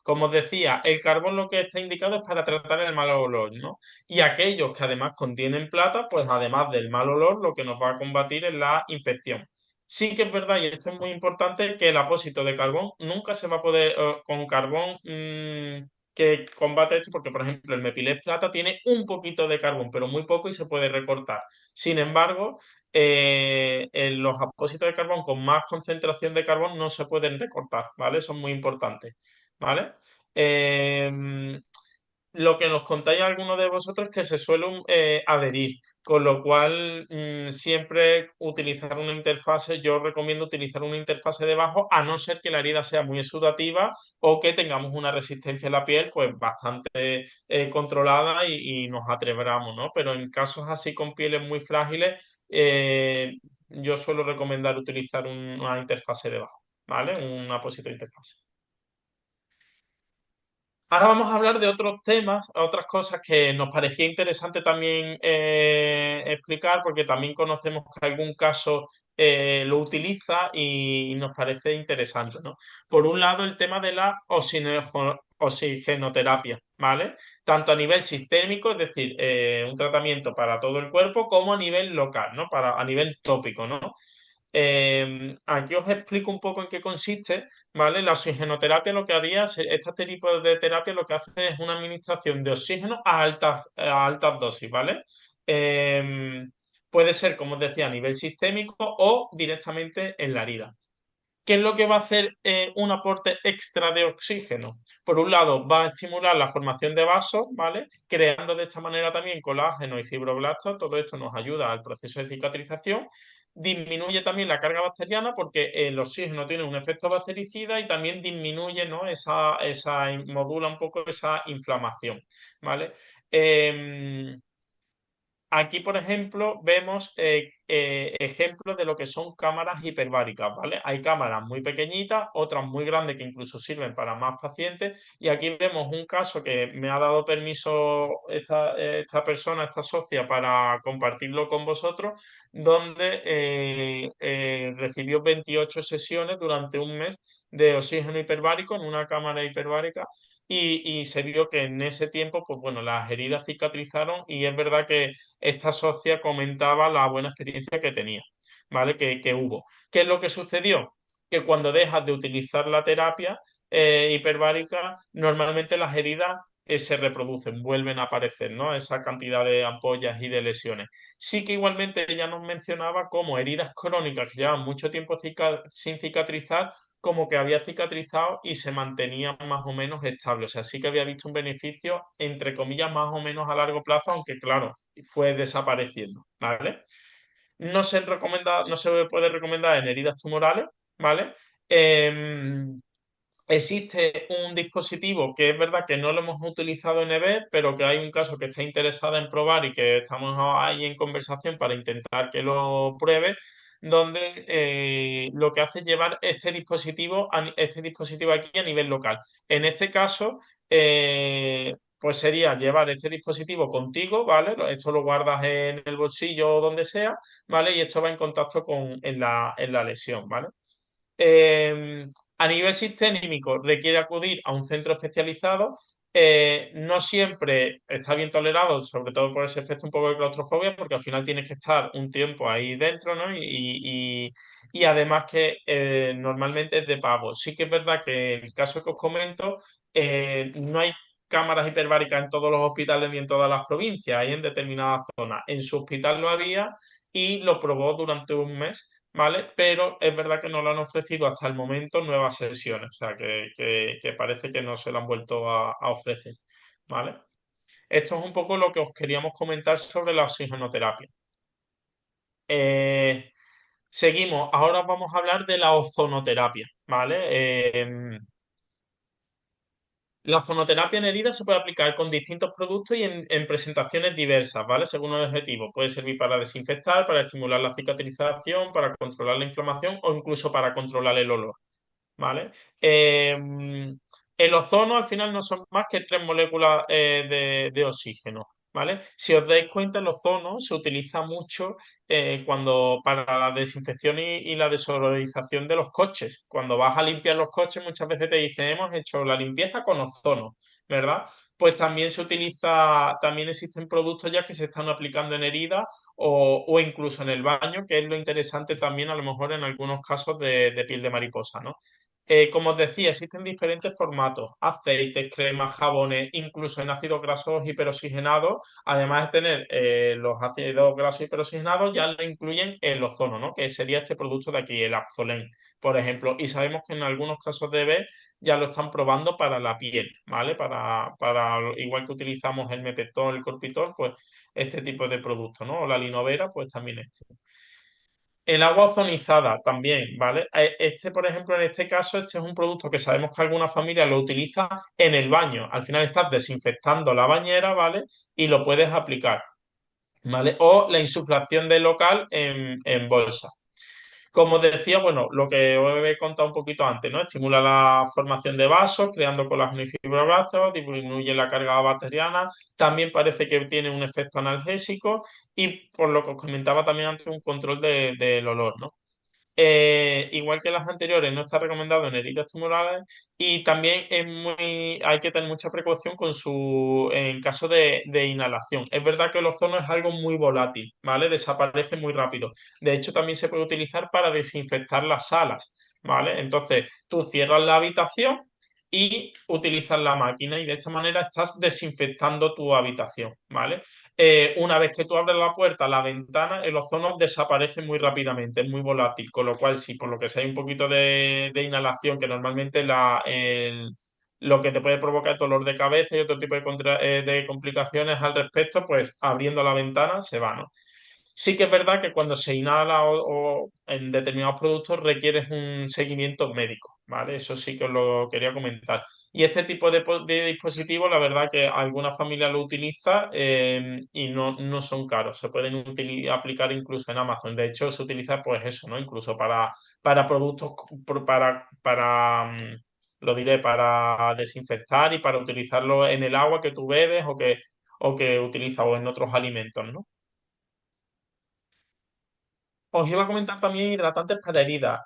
Como os decía, el carbón lo que está indicado es para tratar el mal olor, ¿no? Y aquellos que además contienen plata, pues además del mal olor, lo que nos va a combatir es la infección. Sí que es verdad, y esto es muy importante, que el apósito de carbón nunca se va a poder, con carbón que combate esto, porque por ejemplo el Mepilex Plata tiene un poquito de carbón, pero muy poco y se puede recortar. Sin embargo, en los apósitos de carbón con más concentración de carbón no se pueden recortar, ¿vale? Son muy importantes, ¿vale? Lo que nos contáis algunos de vosotros es que se suelen adherir, con lo cual siempre utilizar una interfase, yo recomiendo utilizar una interfase debajo, a no ser que la herida sea muy exudativa o que tengamos una resistencia en la piel pues bastante controlada y nos atrevamos, ¿no? Pero en casos así con pieles muy frágiles, yo suelo recomendar utilizar una interfase debajo, ¿vale? Un apósito de interfase. Ahora vamos a hablar de otros temas, otras cosas que nos parecía interesante también explicar, porque también conocemos que algún caso lo utiliza y nos parece interesante, ¿no? Por un lado, el tema de la oxigenoterapia, ¿vale? Tanto a nivel sistémico, es decir, un tratamiento para todo el cuerpo, como a nivel local, ¿no? A nivel tópico, ¿no? Aquí os explico un poco en qué consiste. ¿Vale? La oxigenoterapia lo que haría, este tipo de terapia lo que hace es una administración de oxígeno a altas dosis, ¿vale? Eh, Puede ser, como os decía, a nivel sistémico o directamente en la herida. ¿Qué es lo que va a hacer un aporte extra de oxígeno? Por un lado, va a estimular la formación de vasos, ¿vale? Creando de esta manera también colágeno y fibroblastos. Todo esto nos ayuda al proceso de cicatrización. Disminuye también la carga bacteriana porque el oxígeno tiene un efecto bactericida y también disminuye, ¿no? Modula un poco esa inflamación, ¿vale? Em, Aquí, por ejemplo, vemos ejemplos de lo que son cámaras hiperbáricas, ¿vale? Hay cámaras muy pequeñitas, otras muy grandes que incluso sirven para más pacientes. Y aquí vemos un caso que me ha dado permiso esta persona, esta socia, para compartirlo con vosotros, donde recibió 28 sesiones durante un mes de oxígeno hiperbárico en una cámara hiperbárica y se vio que en ese tiempo, pues bueno, las heridas cicatrizaron y es verdad que esta socia comentaba la buena experiencia que tenía, ¿vale? Que hubo. ¿Qué es lo que sucedió? Que cuando dejas de utilizar la terapia hiperbárica, normalmente las heridas se reproducen, vuelven a aparecer, ¿no? Esa cantidad de ampollas y de lesiones. Sí que igualmente ella nos mencionaba como heridas crónicas que llevan mucho tiempo sin cicatrizar, como que había cicatrizado y se mantenía más o menos estable. O sea, sí que había visto un beneficio, entre comillas, más o menos a largo plazo, aunque claro, fue desapareciendo, ¿vale? No se puede recomendar en heridas tumorales, ¿vale? Existe un dispositivo que es verdad que no lo hemos utilizado en EVE, pero que hay un caso que está interesada en probar y que estamos ahí en conversación para intentar que lo pruebe, donde lo que hace es llevar este dispositivo aquí a nivel local. En este caso, pues sería llevar este dispositivo contigo, ¿vale? Esto lo guardas en el bolsillo o donde sea, ¿vale? Y esto va en contacto en la lesión, ¿vale? Eh, a nivel sistémico requiere acudir a un centro especializado. No siempre está bien tolerado, sobre todo por ese efecto un poco de claustrofobia, porque al final tienes que estar un tiempo ahí dentro, ¿no? Y además que normalmente es de pago. Sí que es verdad que en el caso que os comento, no hay cámaras hiperbáricas en todos los hospitales ni en todas las provincias, hay en determinadas zonas. En su hospital lo había y lo probó durante un mes, ¿vale? Pero es verdad que no lo han ofrecido hasta el momento nuevas sesiones, o sea que parece que no se lo han vuelto a ofrecer, ¿vale? Esto es un poco lo que os queríamos comentar sobre la oxigenoterapia. Eh, Seguimos, ahora vamos a hablar de la ozonoterapia, ¿vale? La zonoterapia en heridas se puede aplicar con distintos productos y en presentaciones diversas, ¿vale? Según el objetivo. Puede servir para desinfectar, para estimular la cicatrización, para controlar la inflamación o incluso para controlar el olor. ¿Vale? El ozono al final no son más que tres moléculas de oxígeno, ¿vale? Si os dais cuenta, el ozono se utiliza mucho para la desinfección y la desolarización de los coches. Cuando vas a limpiar los coches, muchas veces te dicen, hemos hecho la limpieza con ozono, ¿verdad? Pues también se utiliza, también existen productos ya que se están aplicando en heridas o incluso en el baño, que es lo interesante también a lo mejor en algunos casos de piel de mariposa, ¿no? Como os decía, existen diferentes formatos, aceites, cremas, jabones, incluso en ácidos grasos hiperoxigenados. Además de tener los ácidos grasos hiperoxigenados, ya le incluyen el ozono, ¿no? Que sería este producto de aquí, el Absolen, por ejemplo. Y sabemos que en algunos casos de bebé ya lo están probando para la piel, ¿vale? Igual que utilizamos el Mepetón, el Corpitol, pues este tipo de producto, ¿no? O la Linovera, pues también este. El agua ozonizada también, ¿vale? Este, por ejemplo, en este caso, este es un producto que sabemos que alguna familia lo utiliza en el baño. Al final estás desinfectando la bañera, ¿vale? Y lo puedes aplicar, ¿vale? O la insuflación de local en bolsa. Como decía, bueno, lo que os he contado un poquito antes, ¿no? Estimula la formación de vasos, creando colágeno y fibroblastos, disminuye la carga bacteriana, también parece que tiene un efecto analgésico y por lo que os comentaba también antes, un control del olor, ¿no? Igual que las anteriores, no está recomendado en heridas tumorales y también hay que tener mucha precaución en caso de inhalación. Es verdad que el ozono es algo muy volátil, ¿vale? Desaparece muy rápido. De hecho, también se puede utilizar para desinfectar las salas, ¿vale? Entonces, tú cierras la habitación y utilizas la máquina y de esta manera estás desinfectando tu habitación, ¿vale? Una vez que tú abres la puerta, la ventana, el ozono desaparece muy rápidamente, es muy volátil, con lo cual si por lo que sea hay un poquito de inhalación, que normalmente lo que te puede provocar es dolor de cabeza y otro tipo de complicaciones al respecto, pues abriendo la ventana se va, ¿no? Sí que es verdad que cuando se inhala o en determinados productos requieres un seguimiento médico, ¿vale? Eso sí que os lo quería comentar. Y este tipo de dispositivos, la verdad que alguna familia lo utiliza y no son caros. Se pueden aplicar incluso en Amazon. De hecho, se utiliza pues eso, ¿no? Incluso para productos, lo diré, para desinfectar y para utilizarlo en el agua que tú bebes o que utilizas o en otros alimentos, ¿no? Os iba a comentar también hidratantes para heridas.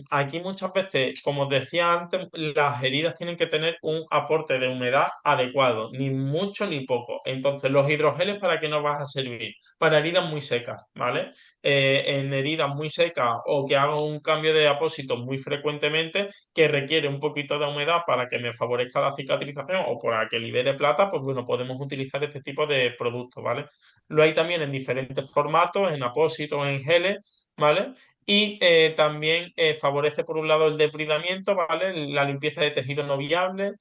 Aquí muchas veces, como os decía antes, las heridas tienen que tener un aporte de humedad adecuado, ni mucho ni poco. Entonces, los hidrogeles, ¿para qué nos van a servir? Para heridas muy secas, ¿vale? En heridas muy secas o que hago un cambio de apósito muy frecuentemente, que requiere un poquito de humedad para que me favorezca la cicatrización o para que libere plata, pues bueno, podemos utilizar este tipo de productos, ¿vale? Lo hay también en diferentes formatos, en apósitos, en geles, ¿vale? Y también favorece por un lado el debridamiento, ¿vale? La limpieza de tejidos no viables.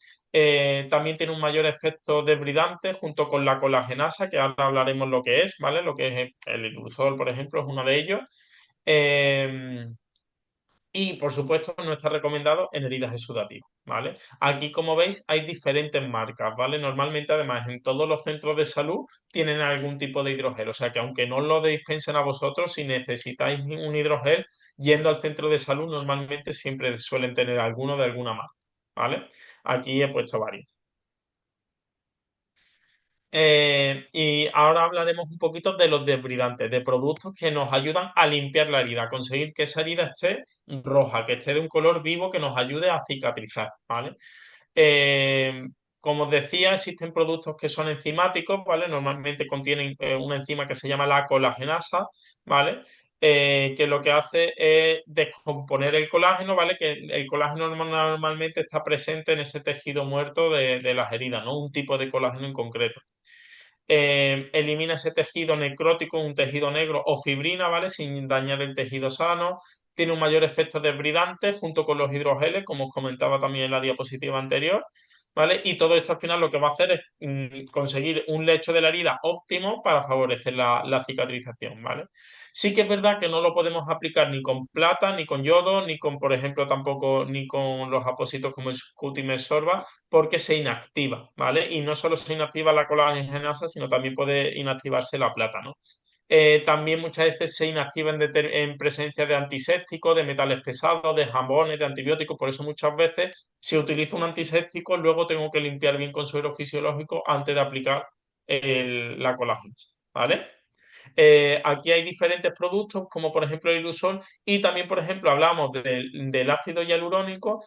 También tiene un mayor efecto debridante junto con la colagenasa, que ahora hablaremos lo que es, ¿vale? Lo que es el ilusol, por ejemplo, es uno de ellos. Eh, y, por supuesto, no está recomendado en heridas exudativas, ¿vale? Aquí, como veis, hay diferentes marcas, ¿vale? Normalmente, además, en todos los centros de salud tienen algún tipo de hidrogel. O sea que aunque no lo dispensen a vosotros, si necesitáis un hidrogel, yendo al centro de salud, normalmente siempre suelen tener alguno de alguna marca, ¿vale? Aquí he puesto varios. Y ahora hablaremos un poquito de los desbridantes, de productos que nos ayudan a limpiar la herida, a conseguir que esa herida esté roja, que esté de un color vivo, que nos ayude a cicatrizar, ¿vale? Eh, Como os decía, existen productos que son enzimáticos, ¿vale? Normalmente contienen una enzima que se llama la colagenasa, ¿vale? Que lo que hace es descomponer el colágeno, ¿vale? Que el colágeno normalmente está presente en ese tejido muerto de las heridas, ¿no? Un tipo de colágeno en concreto. Elimina ese tejido necrótico, un tejido negro o fibrina, ¿vale? Sin dañar el tejido sano. Tiene un mayor efecto desbridante junto con los hidrogeles, como os comentaba también en la diapositiva anterior, ¿vale? Y todo esto al final lo que va a hacer es conseguir un lecho de la herida óptimo para favorecer la cicatrización, ¿vale? Sí que es verdad que no lo podemos aplicar ni con plata, ni con yodo, ni con, por ejemplo, tampoco ni con los apósitos como el Scutimer sorba, porque se inactiva, ¿vale? Y no solo se inactiva la colagenasa, sino también puede inactivarse la plata, ¿no? También muchas veces se inactiva en presencia de antisépticos, de metales pesados, de jabones, de antibióticos. Por eso muchas veces, si utilizo un antiséptico, luego tengo que limpiar bien con suero fisiológico antes de aplicar la colágena, ¿vale? Aquí hay diferentes productos, como por ejemplo el ilusol, y también, por ejemplo, hablamos del ácido hialurónico.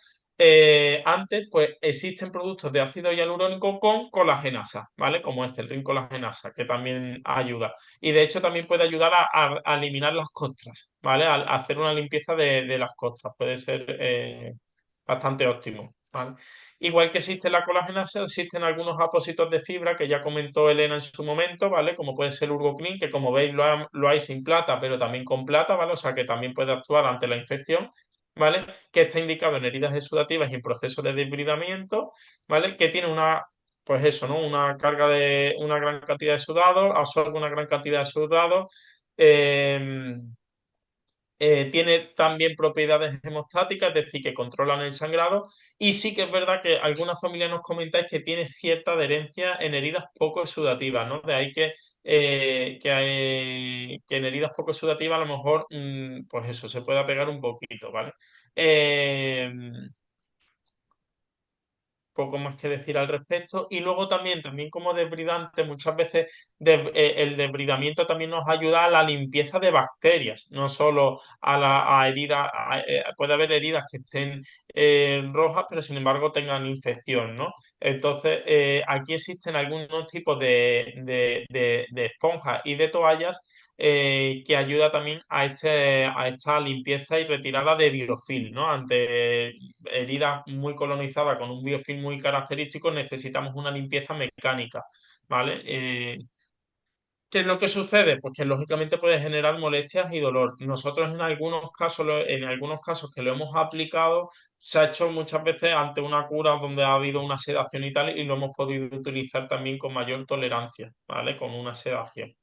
Antes, pues existen productos de ácido hialurónico con colagenasa, ¿vale? Como este, el Rin Colagenasa, que también ayuda. Y de hecho también puede ayudar a eliminar las costras, ¿vale? A hacer una limpieza de las costras. Puede ser bastante óptimo, ¿vale? Igual que existe la colagenasa, existen algunos apósitos de fibra que ya comentó Elena en su momento, ¿vale? Como puede ser Urgoclean, que como veis lo hay sin plata, pero también con plata, ¿vale? O sea que también puede actuar ante la infección, ¿vale? Que está indicado en heridas exudativas y en procesos de desbridamiento, ¿vale? Que tiene pues eso, ¿no? Una carga de una gran cantidad de sudado, absorbe una gran cantidad de sudado. eh, Tiene también propiedades hemostáticas, es decir, que controlan el sangrado. Y sí que es verdad que algunas familias nos comentáis que tiene cierta adherencia en heridas poco exudativas, ¿no? De ahí que en heridas poco exudativas a lo mejor, pues eso, se pueda pegar un poquito, ¿vale? Eh, Poco más que decir al respecto. Y luego también como desbridante, muchas veces el desbridamiento también nos ayuda a la limpieza de bacterias, no solo a heridas, puede haber heridas que estén rojas, pero sin embargo tengan infección, ¿no? Entonces, aquí existen algunos tipos de esponjas y de toallas que ayuda también a esta limpieza y retirada de biofilm, ¿no? Ante heridas muy colonizadas con un biofilm muy característico, necesitamos una limpieza mecánica, ¿vale? ¿Qué es lo que sucede? Pues que lógicamente puede generar molestias y dolor. Nosotros en algunos casos que lo hemos aplicado, se ha hecho muchas veces ante una cura donde ha habido una sedación y tal, y lo hemos podido utilizar también con mayor tolerancia, ¿vale? Con una sedación.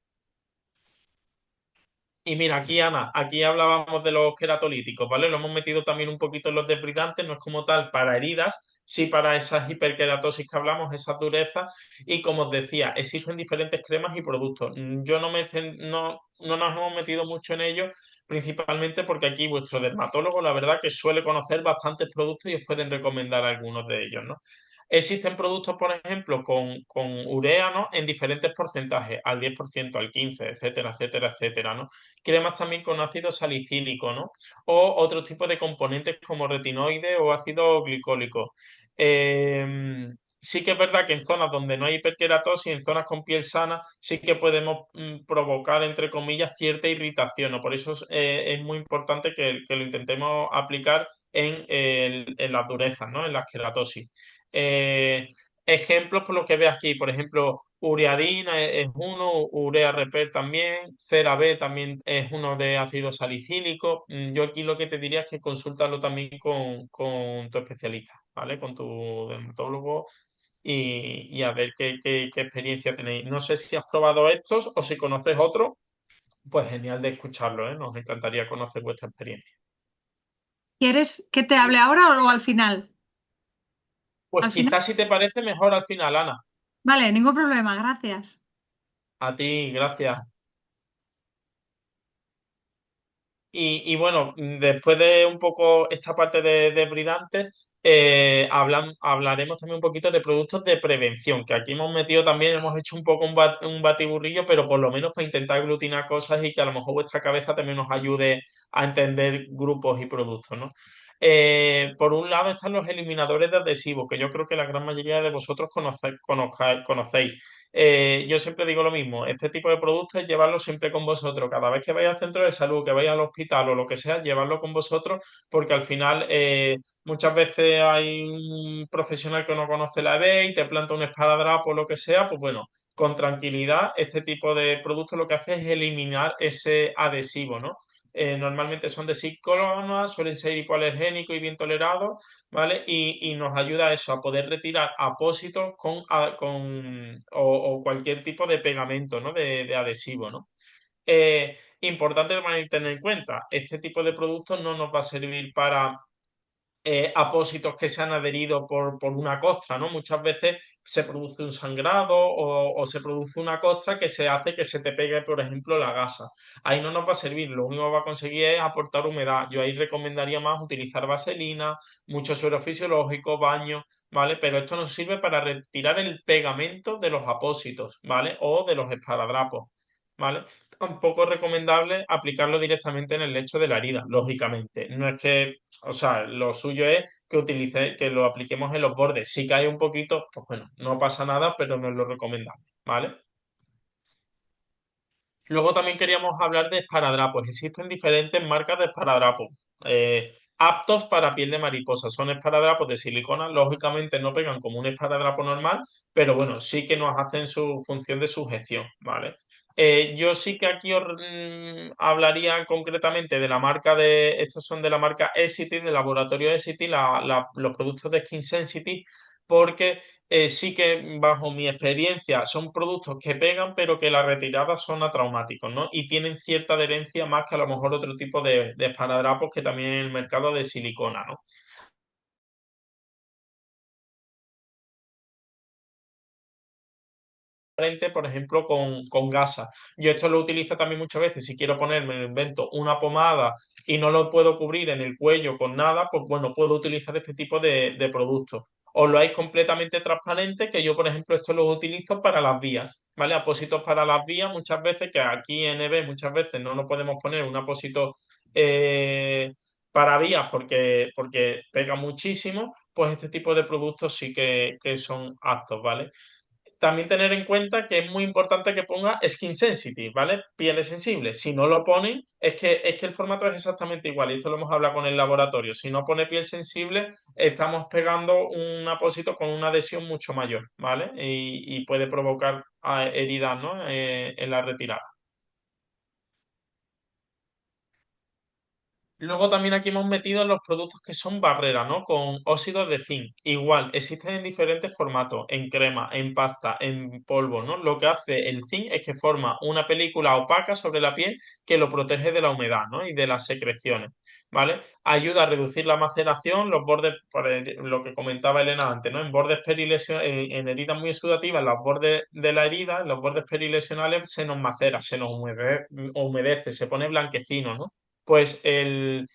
Y mira, aquí Ana, aquí hablábamos de los queratolíticos, ¿vale? Lo hemos metido también un poquito en los desbridantes, no es como tal para heridas, sí para esas hiperqueratosis que hablamos, esa dureza. Y como os decía, existen diferentes cremas y productos. Yo no nos hemos metido mucho en ello, principalmente porque aquí vuestro dermatólogo, la verdad, que suele conocer bastantes productos y os pueden recomendar algunos de ellos, ¿no? Existen productos, por ejemplo, con urea, ¿no? En diferentes porcentajes, al 10%, al 15%, etcétera, etcétera, etcétera, ¿no? Cremas también con ácido salicílico, ¿no? O otro tipo de componentes como retinoides o ácido glicólico. Sí que es verdad que en zonas donde no hay hiperkeratosis, en zonas con piel sana, sí que podemos provocar, entre comillas, cierta irritación, ¿no? Por eso es muy importante que lo intentemos aplicar en las durezas, ¿no? En las queratosis. Eh, Ejemplos por lo que ve aquí, por ejemplo, ureadina es uno, urea reper también, CeraVe también es uno de ácido salicílico. Yo aquí lo que te diría es que consultarlo también con tu especialista, ¿vale? Con tu dermatólogo y a ver qué experiencia tenéis. No sé si has probado estos o si conoces otros, pues genial de escucharlo, ¿eh? Nos encantaría conocer vuestra experiencia. ¿Quieres que te hable ahora o al final? Pues Al final. quizás si te parece mejor al final, Ana. Vale, ningún problema, gracias. A ti, gracias. Y bueno, después de un poco esta parte de bridantes, hablaremos también un poquito de productos de prevención, que aquí hemos metido también, hemos hecho un poco un batiburrillo, pero por lo menos para intentar aglutinar cosas y que a lo mejor vuestra cabeza también nos ayude a entender grupos y productos, ¿no? Por un lado están los eliminadores de adhesivos, que yo creo que la gran mayoría de vosotros conocéis. Yo siempre digo lo mismo, este tipo de productos es llevarlo siempre con vosotros. Cada vez que vais al centro de salud, que vais al hospital o lo que sea, llevarlo con vosotros porque al final muchas veces hay un profesional que no conoce la EB y te planta un esparadrapo o lo que sea, pues bueno, con tranquilidad este tipo de productos lo que hace es eliminar ese adhesivo, ¿no? normalmente son de 6 colonas, suelen ser hipoalergénicos y bien tolerados, ¿vale? Y nos ayuda a eso, a poder retirar apósitos o cualquier tipo de pegamento, ¿no? De adhesivo, ¿no? Importante también tener en cuenta, este tipo de productos no nos va a servir para apósitos que se han adherido por una costra, ¿no? Muchas veces se produce un sangrado o se produce una costra que se hace que se te pegue, por ejemplo, la gasa. Ahí no nos va a servir, lo único que va a conseguir es aportar humedad. Yo ahí recomendaría más utilizar vaselina, mucho suero fisiológico, baño, ¿vale? Pero esto nos sirve para retirar el pegamento de los apósitos, ¿vale? O de los esparadrapos, ¿vale? Tampoco es recomendable aplicarlo directamente en el lecho de la herida, lógicamente. No es que, o sea, lo suyo es que lo apliquemos en los bordes. Si cae un poquito, pues bueno, no pasa nada, pero no es lo recomendable, ¿vale? Luego también queríamos hablar de esparadrapos. Existen diferentes marcas de esparadrapos aptos para piel de mariposa. Son esparadrapos de silicona. Lógicamente no pegan como un esparadrapo normal, pero bueno, sí que nos hacen su función de sujeción, ¿vale? Yo sí que aquí hablaría concretamente de la marca estos son de la marca Essity, del laboratorio Essity, los productos de Skin Sensitive, porque sí que bajo mi experiencia son productos que pegan, pero que la retirada son atraumáticos, ¿no? Y tienen cierta adherencia más que a lo mejor otro tipo de esparadrapos que también en el mercado de silicona, ¿no? Por ejemplo, con gasa. Yo esto lo utilizo también muchas veces. Si quiero ponerme, me invento una pomada y no lo puedo cubrir en el cuello con nada, pues bueno, puedo utilizar este tipo de productos. O lo hay completamente transparente, que yo, por ejemplo, esto lo utilizo para las vías, ¿vale? Apósitos para las vías, muchas veces, que aquí en EB muchas veces no nos podemos poner un apósito eh, para vías porque pega muchísimo, pues este tipo de productos sí que son aptos, ¿vale? También tener en cuenta que es muy importante que ponga skin sensitive, ¿vale? Pieles sensibles. Si no lo ponen, es que el formato es exactamente igual, y esto lo hemos hablado con el laboratorio. Si no pone piel sensible, estamos pegando un apósito con una adhesión mucho mayor, ¿vale? Y puede provocar heridas, ¿no? En la retirada. Luego también aquí hemos metido los productos que son barreras, ¿no? Con óxidos de zinc. Igual, existen en diferentes formatos, en crema, en pasta, en polvo, ¿no? Lo que hace el zinc es que forma una película opaca sobre la piel que lo protege de la humedad, ¿no? Y de las secreciones, ¿vale? Ayuda a reducir la maceración, los bordes, lo que comentaba Elena antes, ¿no? En bordes en heridas muy exudativas, en los bordes de la herida, en los bordes perilesionales se nos macera, se nos humedece, se pone blanquecino, ¿no? Pues el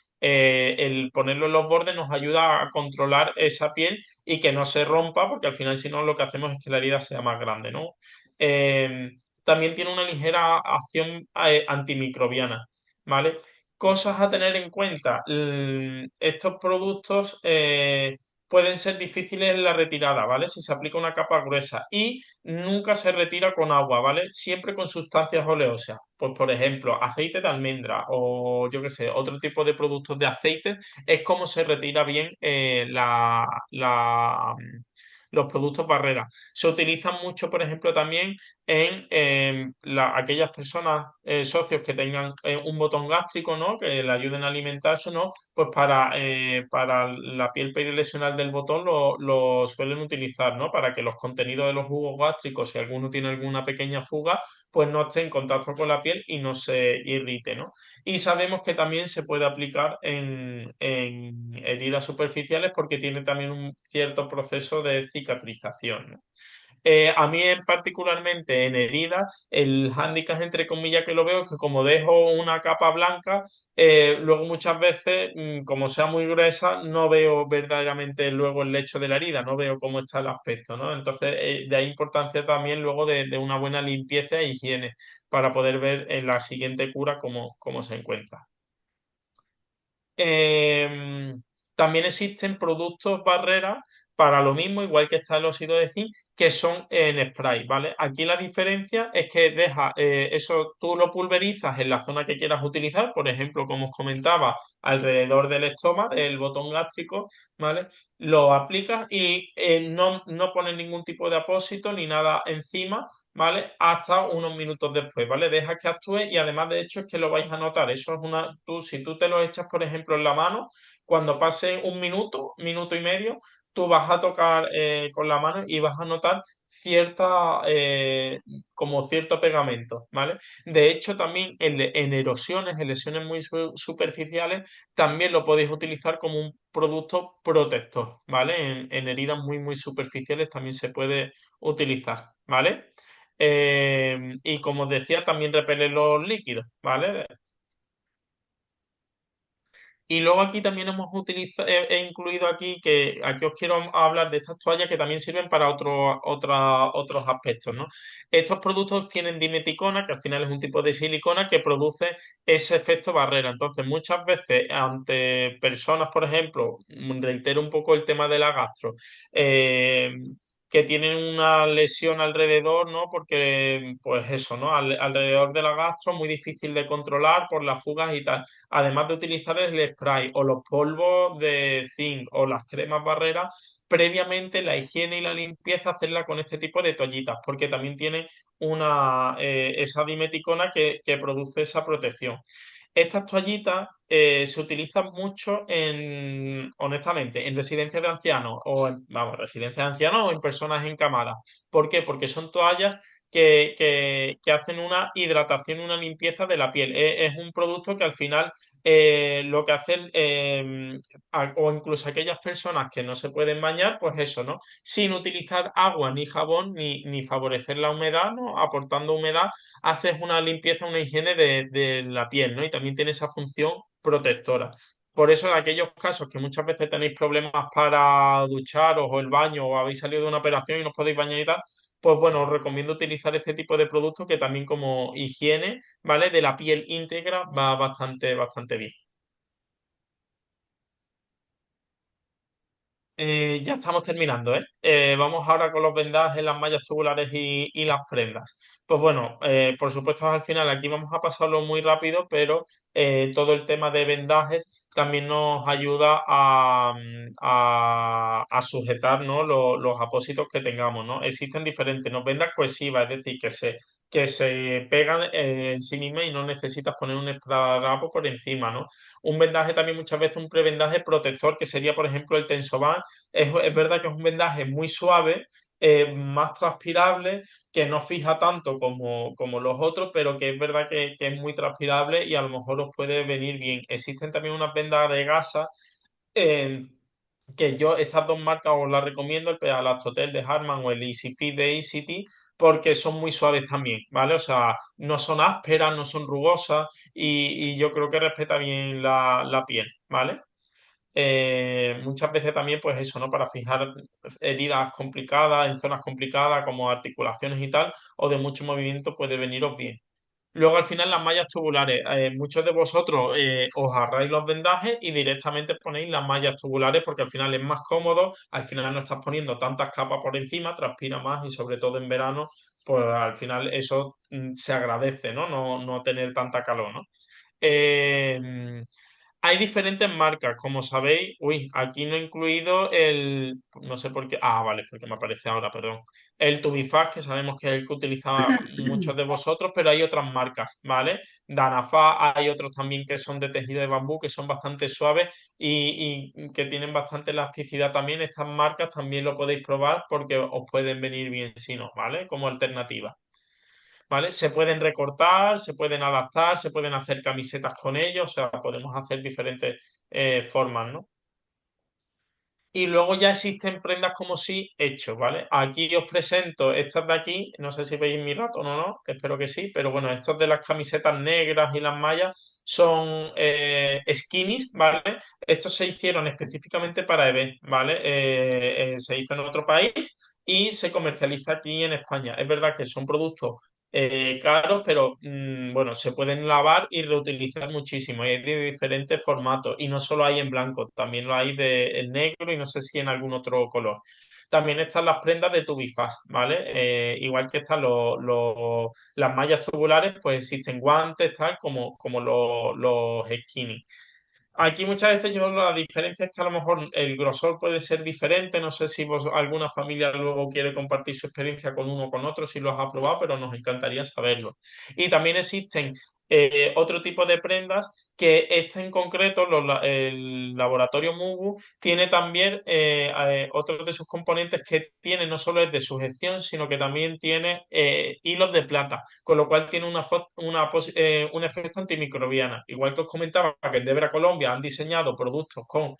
ponerlo en los bordes nos ayuda a controlar esa piel y que no se rompa, porque al final si no lo que hacemos es que la herida sea más grande, ¿no? Eh, También tiene una ligera acción antimicrobiana, ¿vale? Cosas a tener en cuenta. Estos productos pueden ser difíciles en la retirada, ¿vale? Si se aplica una capa gruesa y nunca se retira con agua, ¿vale? Siempre con sustancias oleosas. Pues, por ejemplo, aceite de almendra o yo qué sé, otro tipo de productos de aceite, es como se retira bien los productos barrera. Se utilizan mucho, por ejemplo, también en aquellas personas, socios que tengan un botón gástrico, ¿no? Que le ayuden a alimentarse, ¿no? Pues para la piel perilesional del botón lo suelen utilizar, ¿no? Para que los contenidos de los jugos gástricos, si alguno tiene alguna pequeña fuga, pues no esté en contacto con la piel y no se irrite, ¿no? Y sabemos que también se puede aplicar en heridas superficiales porque tiene también un cierto proceso de cicatrización, ¿no? A mí particularmente en heridas, el hándicap entre comillas que lo veo es que como dejo una capa blanca, luego muchas veces, como sea muy gruesa, no veo verdaderamente luego el lecho de la herida, no veo cómo está el aspecto, ¿no? Entonces, de ahí importancia también luego de una buena limpieza e higiene para poder ver en la siguiente cura cómo se encuentra. Eh, También existen productos barreras para lo mismo, igual que está el óxido de zinc, que son en spray, ¿vale? Aquí la diferencia es que deja eso, tú lo pulverizas en la zona que quieras utilizar, por ejemplo, como os comentaba, alrededor del estómago, el botón gástrico, ¿vale? Lo aplicas y no pones ningún tipo de apósito ni nada encima, ¿vale? Hasta unos minutos después, ¿vale? Deja que actúe y además de hecho es que lo vais a notar. Eso es si tú te lo echas, por ejemplo, en la mano, cuando pase un minuto, minuto y medio, tú vas a tocar con la mano y vas a notar como cierto pegamento, ¿vale? De hecho, también en erosiones, en lesiones muy superficiales, también lo podéis utilizar como un producto protector, ¿vale? En heridas muy, muy superficiales también se puede utilizar, ¿vale? Y como os decía, también repele los líquidos, ¿vale? Y luego aquí también hemos utilizado, he incluido aquí que aquí os quiero hablar de estas toallas que también sirven para otros aspectos, ¿no? Estos productos tienen dimeticona, que al final es un tipo de silicona que produce ese efecto barrera. Entonces, muchas veces ante personas, por ejemplo, reitero un poco el tema de la gastro, eh, que tienen una lesión alrededor, ¿no? Porque, pues eso, ¿no? Alrededor de la gastro, muy difícil de controlar por las fugas y tal, además de utilizar el spray o los polvos de zinc o las cremas barreras, previamente la higiene y la limpieza hacerla con este tipo de toallitas, porque también tiene esa dimeticona que produce esa protección. Estas toallitas se utilizan mucho honestamente, en residencias de ancianos vamos, residencias de ancianos o en personas encamadas. ¿Por qué? Porque son toallas que hacen una hidratación y una limpieza de la piel. Es un producto que al final lo que hacen, o incluso aquellas personas que no se pueden bañar, pues eso, ¿no? Sin utilizar agua ni jabón ni favorecer la humedad, ¿no? Aportando humedad, haces una limpieza, una higiene de la piel, ¿no? Y también tiene esa función protectora. Por eso, en aquellos casos que muchas veces tenéis problemas para ducharos o el baño o habéis salido de una operación y no os podéis bañar y tal, pues bueno, os recomiendo utilizar este tipo de productos que también como higiene, ¿vale? De la piel íntegra va bastante, bastante bien. Ya estamos terminando, ¿eh? Vamos ahora con los vendajes, las mallas tubulares y las prendas. Pues bueno, por supuesto al final aquí vamos a pasarlo muy rápido, pero todo el tema de vendajes también nos ayuda a sujetar, ¿no? Los apósitos que tengamos, ¿no? Existen diferentes, ¿no? Vendas cohesivas, es decir, que se pegan en sí mismas y no necesitas poner un esparadrapo por encima, ¿no? Un vendaje también muchas veces un prevendaje protector, que sería, por ejemplo, el Tensoban. Es verdad que es un vendaje muy suave, más transpirable, que no fija tanto como los otros, pero que es verdad que es muy transpirable y a lo mejor os puede venir bien. Existen también unas vendas de gasa, eh, que yo estas dos marcas os las recomiendo, el Pedalactotel de Harman o el Easy Fit de EasyT, porque son muy suaves también, ¿vale? O sea, no son ásperas, no son rugosas y yo creo que respeta bien la piel, ¿vale? Muchas veces también, pues eso, ¿no? Para fijar heridas complicadas, en zonas complicadas como articulaciones y tal, o de mucho movimiento puede veniros bien. Luego al final las mallas tubulares. Muchos de vosotros os agarráis los vendajes y directamente ponéis las mallas tubulares porque al final es más cómodo, al final no estás poniendo tantas capas por encima, transpira más y sobre todo en verano, pues al final eso se agradece, ¿no? No tener tanta calor, ¿no? Eh, Hay diferentes marcas, como sabéis. Uy, aquí no he incluido no sé por qué. Ah, vale, porque me aparece ahora, perdón. El Tubifast, que sabemos que es el que utilizaba muchos de vosotros, pero hay otras marcas, ¿vale? Danafast, hay otros también que son de tejido de bambú, que son bastante suaves y que tienen bastante elasticidad también. Estas marcas también lo podéis probar porque os pueden venir bien si no, ¿vale? Como alternativa. ¿Vale? Se pueden recortar, se pueden adaptar, se pueden hacer camisetas con ellos, o sea, podemos hacer diferentes formas, ¿no? Y luego ya existen prendas como sí hechos, ¿vale? Aquí os presento estas de aquí, no sé si veis mi ratón o no, espero que sí, pero bueno, estos de las camisetas negras y las mallas son skinnies, ¿vale? Estos se hicieron específicamente para EVE, ¿vale? Se hizo en otro país y se comercializa aquí en España. Es verdad que son productos caros, pero bueno, se pueden lavar y reutilizar muchísimo. Y hay de diferentes formatos. Y no solo hay en blanco, también lo hay en negro y no sé si en algún otro color. También están las prendas de Tubifast, ¿vale? Igual que están las mallas tubulares, pues existen guantes, tal como los skinny. Aquí muchas veces yo la diferencia es que a lo mejor el grosor puede ser diferente. No sé si alguna familia luego quiere compartir su experiencia con uno o con otro, si lo has probado, pero nos encantaría saberlo. Y también existen otro tipo de prendas que este en concreto, el laboratorio Mugu, tiene también otro de sus componentes que tiene no solo es de sujeción, sino que también tiene hilos de plata, con lo cual tiene un efecto antimicrobiano. Igual que os comentaba que en Debra Colombia han diseñado productos con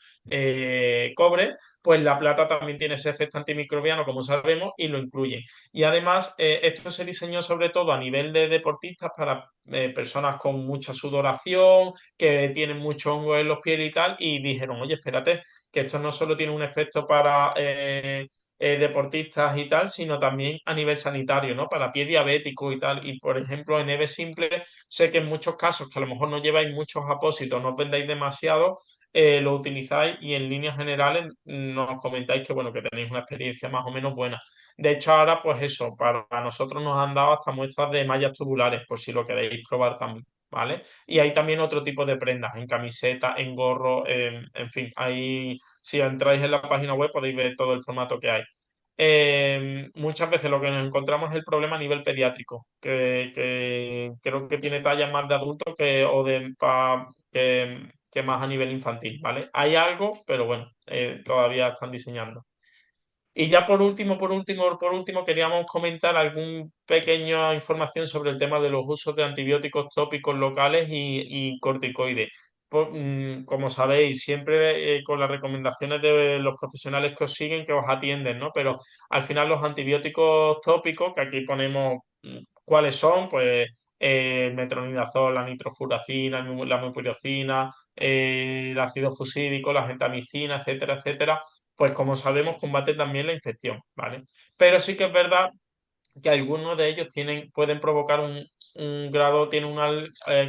cobre, pues la plata también tiene ese efecto antimicrobiano, como sabemos, y lo incluye. Y además, esto se diseñó sobre todo a nivel de deportistas para personas con mucha sudoración, que tienen mucho hongo en los pies y tal, y dijeron, oye, espérate, que esto no solo tiene un efecto para deportistas y tal, sino también a nivel sanitario, ¿no? Para pie diabético y tal. Y por ejemplo, en EVE Simple, sé que en muchos casos que a lo mejor no lleváis muchos apósitos, no os vendáis demasiado, lo utilizáis y en líneas generales nos comentáis que, bueno, que tenéis una experiencia más o menos buena. De hecho, ahora, pues eso, para nosotros nos han dado hasta muestras de mallas tubulares, por si lo queréis probar también, ¿vale? Y hay también otro tipo de prendas, en camiseta, en gorro, en fin, ahí si entráis en la página web podéis ver todo el formato que hay. Muchas veces lo que nos encontramos es el problema a nivel pediátrico, que creo que tiene tallas más de adultos que más a nivel infantil, ¿vale? Hay algo, pero bueno, todavía están diseñando. Y ya por último, queríamos comentar alguna pequeña información sobre el tema de los usos de antibióticos tópicos locales y corticoides. Como sabéis, siempre con las recomendaciones de los profesionales que os siguen, que os atienden, ¿no? Pero al final los antibióticos tópicos, que aquí ponemos cuáles son, pues el metronidazol, la nitrofuracina, la mupirocina, el ácido fusídico, la gentamicina, etcétera, etcétera, pues como sabemos, combate también la infección, ¿vale? Pero sí que es verdad que algunos de ellos pueden provocar tienen un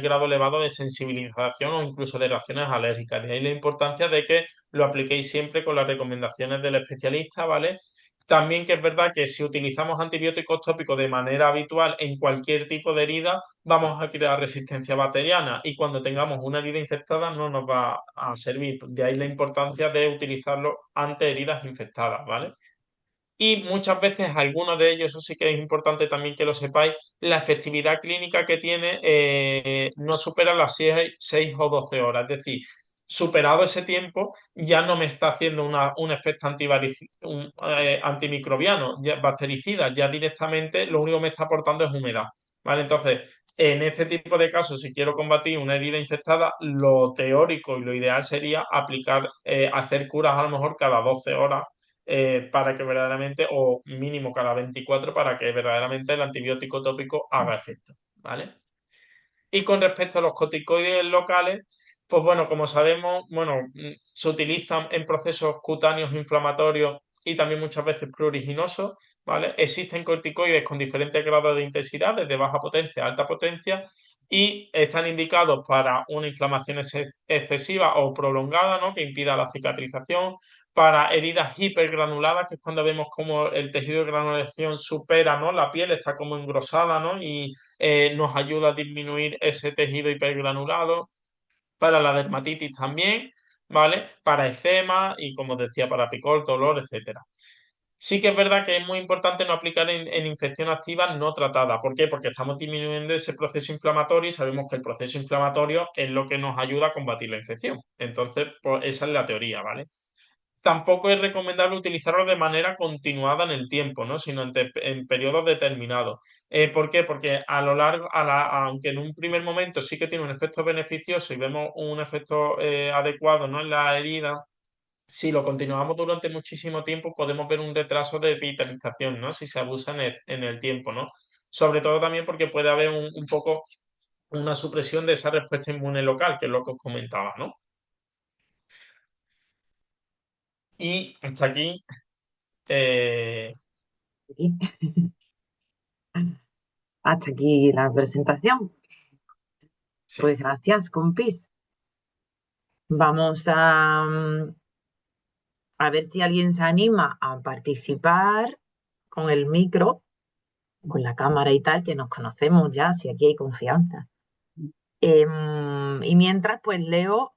grado elevado de sensibilización o incluso de reacciones alérgicas. De ahí la importancia de que lo apliquéis siempre con las recomendaciones del especialista, ¿vale? También que es verdad que si utilizamos antibióticos tópicos de manera habitual en cualquier tipo de herida, vamos a crear resistencia bacteriana y cuando tengamos una herida infectada no nos va a servir. De ahí la importancia de utilizarlo ante heridas infectadas, ¿vale? Y muchas veces algunos de ellos, eso sí que es importante también que lo sepáis, la efectividad clínica que tiene no supera las 6 o 12 horas. Es decir, superado ese tiempo, ya no me está haciendo un efecto antimicrobiano, bactericida, ya directamente lo único que me está aportando es humedad. ¿Vale? Entonces, en este tipo de casos, si quiero combatir una herida infectada, lo teórico y lo ideal sería hacer curas a lo mejor cada 12 horas para que verdaderamente, o mínimo cada 24 para que verdaderamente el antibiótico tópico haga efecto, ¿vale? Y con respecto a los corticoides locales, pues bueno, como sabemos, bueno, se utilizan en procesos cutáneos inflamatorios y también muchas veces pruriginosos, ¿vale? Existen corticoides con diferentes grados de intensidad, desde baja potencia a alta potencia, y están indicados para una inflamación excesiva o prolongada, ¿no? Que impida la cicatrización, para heridas hipergranuladas, que es cuando vemos como el tejido de granulación supera, ¿no? La piel está como engrosada, ¿no? Y nos ayuda a disminuir ese tejido hipergranulado, para la dermatitis también, ¿vale? Para eczema y, como decía, para picor, dolor, etcétera. Sí que es verdad que es muy importante no aplicar en infección activa no tratada. ¿Por qué? Porque estamos disminuyendo ese proceso inflamatorio y sabemos que el proceso inflamatorio es lo que nos ayuda a combatir la infección. Entonces, pues esa es la teoría, ¿vale? Tampoco es recomendable utilizarlo de manera continuada en el tiempo, ¿no? Sino en periodos determinados. ¿Por qué? Porque a lo largo, aunque en un primer momento sí que tiene un efecto beneficioso y vemos un efecto adecuado, ¿no? En la herida, si lo continuamos durante muchísimo tiempo, podemos ver un retraso de vitalización, ¿no? Si se abusa en el tiempo, ¿no? Sobre todo también porque puede haber un poco una supresión de esa respuesta inmune local, que es lo que os comentaba, ¿no? Y hasta aquí. eh, Sí. Hasta aquí la presentación. Sí, Pues gracias, compis. Vamos a ver si alguien se anima a participar con el micro, con la cámara y tal, que nos conocemos ya, si aquí hay confianza. Y mientras, pues leo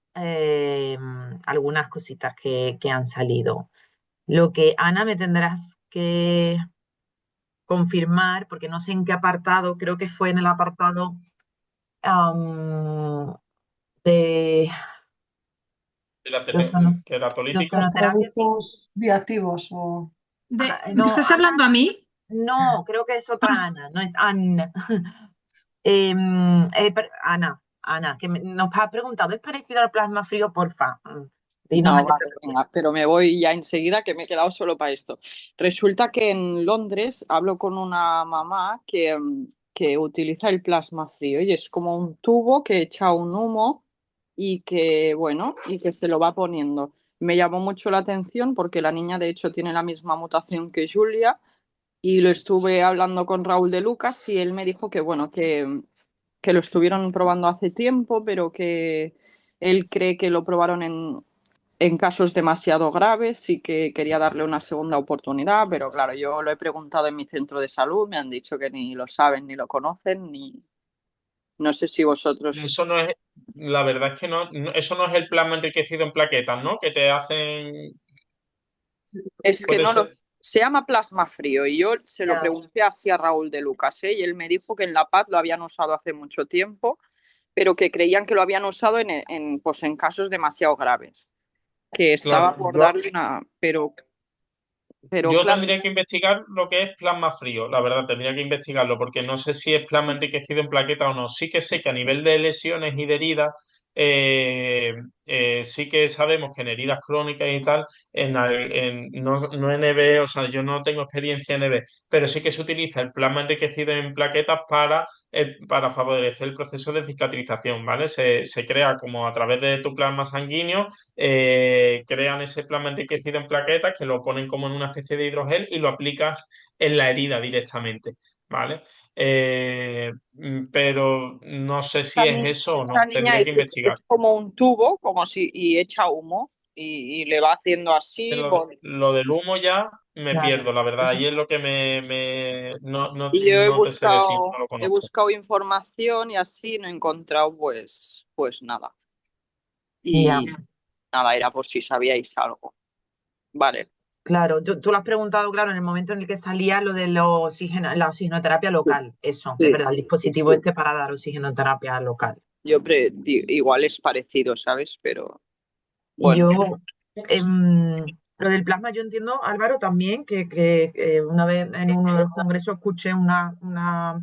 algunas cositas que han salido. Lo que, Ana, me tendrás que confirmar, porque no sé en qué apartado, creo que fue en el apartado de, de Queratolítico. ozonoterapia, sí. Productos bioactivos o... ¿Me No, estás Ana, hablando a mí? no, creo que es otra Ana, no es Ana. Ana, que nos ha preguntado, ¿es parecido al plasma frío, porfa? Dinos a No, qué te vale, refieres. venga, pero me voy ya enseguida que me he quedado solo para esto. Resulta que en Londres hablo con una mamá que utiliza el plasma frío y es como un tubo que echa un humo y que, bueno, y que se lo va poniendo. Me llamó mucho la atención porque la niña de hecho tiene la misma mutación que Julia y lo estuve hablando con Raúl de Lucas y él me dijo que, bueno, que lo estuvieron probando hace tiempo, pero que él cree que lo probaron en casos demasiado graves y que quería darle una segunda oportunidad, pero claro, yo lo he preguntado en mi centro de salud, me han dicho que ni lo saben, ni lo conocen, ni no sé si vosotros... Eso no es, la verdad es que eso no es el plasma enriquecido en plaquetas, ¿no? Que te hacen, Es que puede no ser. lo... Se llama plasma frío y yo se lo Ya, pregunté así a Raúl de Lucas, ¿eh? Y él me dijo que en La Paz lo habían usado hace mucho tiempo, pero que creían que lo habían usado pues en casos demasiado graves, que estaba Claro, por darle una... Pero yo claro, tendría que investigar lo que es plasma frío, la verdad, tendría que investigarlo, porque no sé si es plasma enriquecido en plaqueta o no. Sí que sé que a nivel de lesiones y de heridas, eh, sí que sabemos que en heridas crónicas y tal, no en EB, o sea, yo no tengo experiencia en EB, pero sí que se utiliza el plasma enriquecido en plaquetas para favorecer el proceso de cicatrización, ¿vale? Se crea como a través de tu plasma sanguíneo, crean ese plasma enriquecido en plaquetas que lo ponen como en una especie de hidrogel y lo aplicas en la herida directamente, ¿vale? Pero no sé si es eso o esta no, niña tendría que investigar. es como un tubo, como si, y echa humo, y le va haciendo así. Lo del humo ya me claro. pierdo, la verdad, Eso, y es lo que Y yo no te sé decir, no lo he conozco. buscado información y así no he encontrado pues nada. ya. Y nada, era por si sabíais algo. Vale. Claro, tú lo has preguntado, claro, en el momento en el que salía lo de la oxigenoterapia local, eso, es Sí, verdad, el sí, dispositivo sí. este para dar oxigenoterapia local. Igual es parecido, ¿sabes? Pero bueno, Yo, lo del plasma, yo entiendo, Álvaro, también que una vez en uno de los congresos escuché una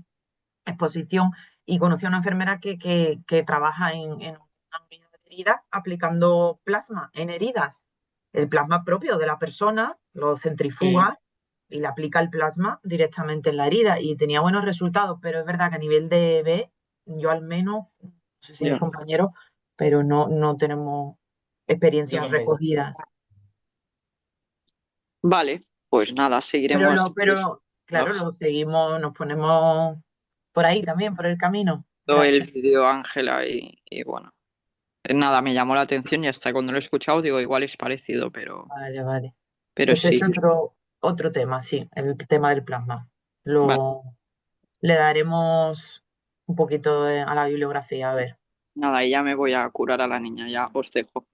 exposición y conocí a una enfermera que trabaja en una unidad de heridas aplicando plasma en heridas. El plasma propio de la persona lo Sí, centrifuga y le aplica el plasma directamente en la herida y tenía buenos resultados, pero es verdad que a nivel de B, yo al menos, no sé si mis ya. compañeros, pero no tenemos yo experiencias tampoco. recogidas. Vale, pues nada, seguiremos Pero claro, viendo lo seguimos, nos ponemos por ahí también, por el camino. el Gracias. vídeo, Ángela, y bueno. Nada, me llamó la atención y hasta cuando lo he escuchado digo, igual es parecido, Vale, vale. pero Pues es sí. otro tema, sí, el tema del plasma. Vale. Le daremos un poquito a la bibliografía, a ver. Nada, y ya me voy a curar a la niña, ya os dejo.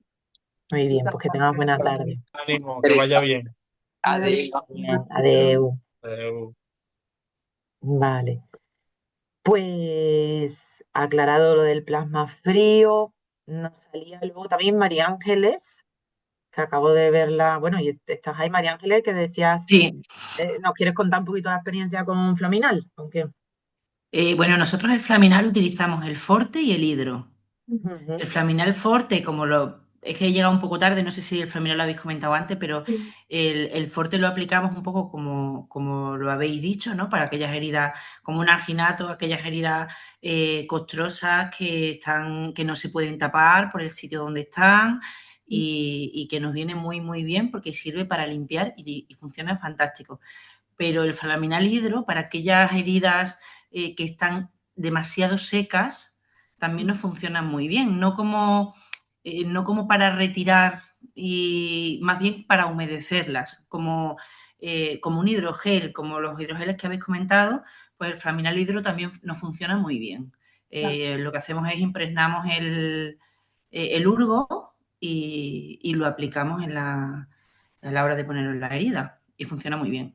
Muy bien, pues que tengas buena tarde. Ánimo, que vaya Teresa, bien. adiós. Bien, Chao, chao. adeu. Eh, Vale. Pues aclarado lo del plasma frío, nos salía luego también María Ángeles, que acabo de verla. Bueno, y estás ahí, María Ángeles, que decías, Sí, ¿nos quieres contar un poquito la experiencia con Flaminal? Aunque. bueno, nosotros el Flaminal utilizamos el Forte y el Hidro. El Ujú. Flaminal Forte, es que he llegado un poco tarde, no sé si el Flaminal lo habéis comentado antes, pero el Forte lo aplicamos un poco como lo habéis dicho, ¿no? Para aquellas heridas, como un alginato, aquellas heridas costrosas que no se pueden tapar por el sitio donde están y que nos viene muy, muy bien porque sirve para limpiar y funciona fantástico. Pero el Flaminal Hidro, para aquellas heridas que están demasiado secas, también nos funcionan muy bien, no como para retirar y más bien para humedecerlas, como un hidrogel, como los hidrogeles que habéis comentado, pues el Flaminal Hidro también nos funciona muy bien. Lo que hacemos es impregnamos el urgo y lo aplicamos a la hora de ponerlo en la herida y funciona muy bien.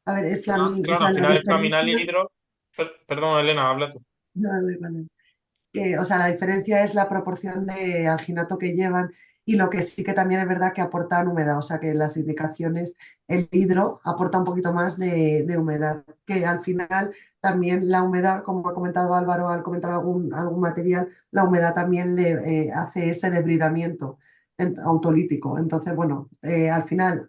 A ver, el Flamin, o Claro, sea, al la final el Flaminal diferencia, hidro. Perdón, Elena, habla tú. vale, vale. O sea, la diferencia es la proporción de alginato que llevan y lo que sí que también es verdad que aportan humedad, o sea que las indicaciones, el hidro aporta un poquito más de humedad, que al final también la humedad, como ha comentado Álvaro al comentar algún material, la humedad también le hace ese debridamiento autolítico. Entonces, bueno, al final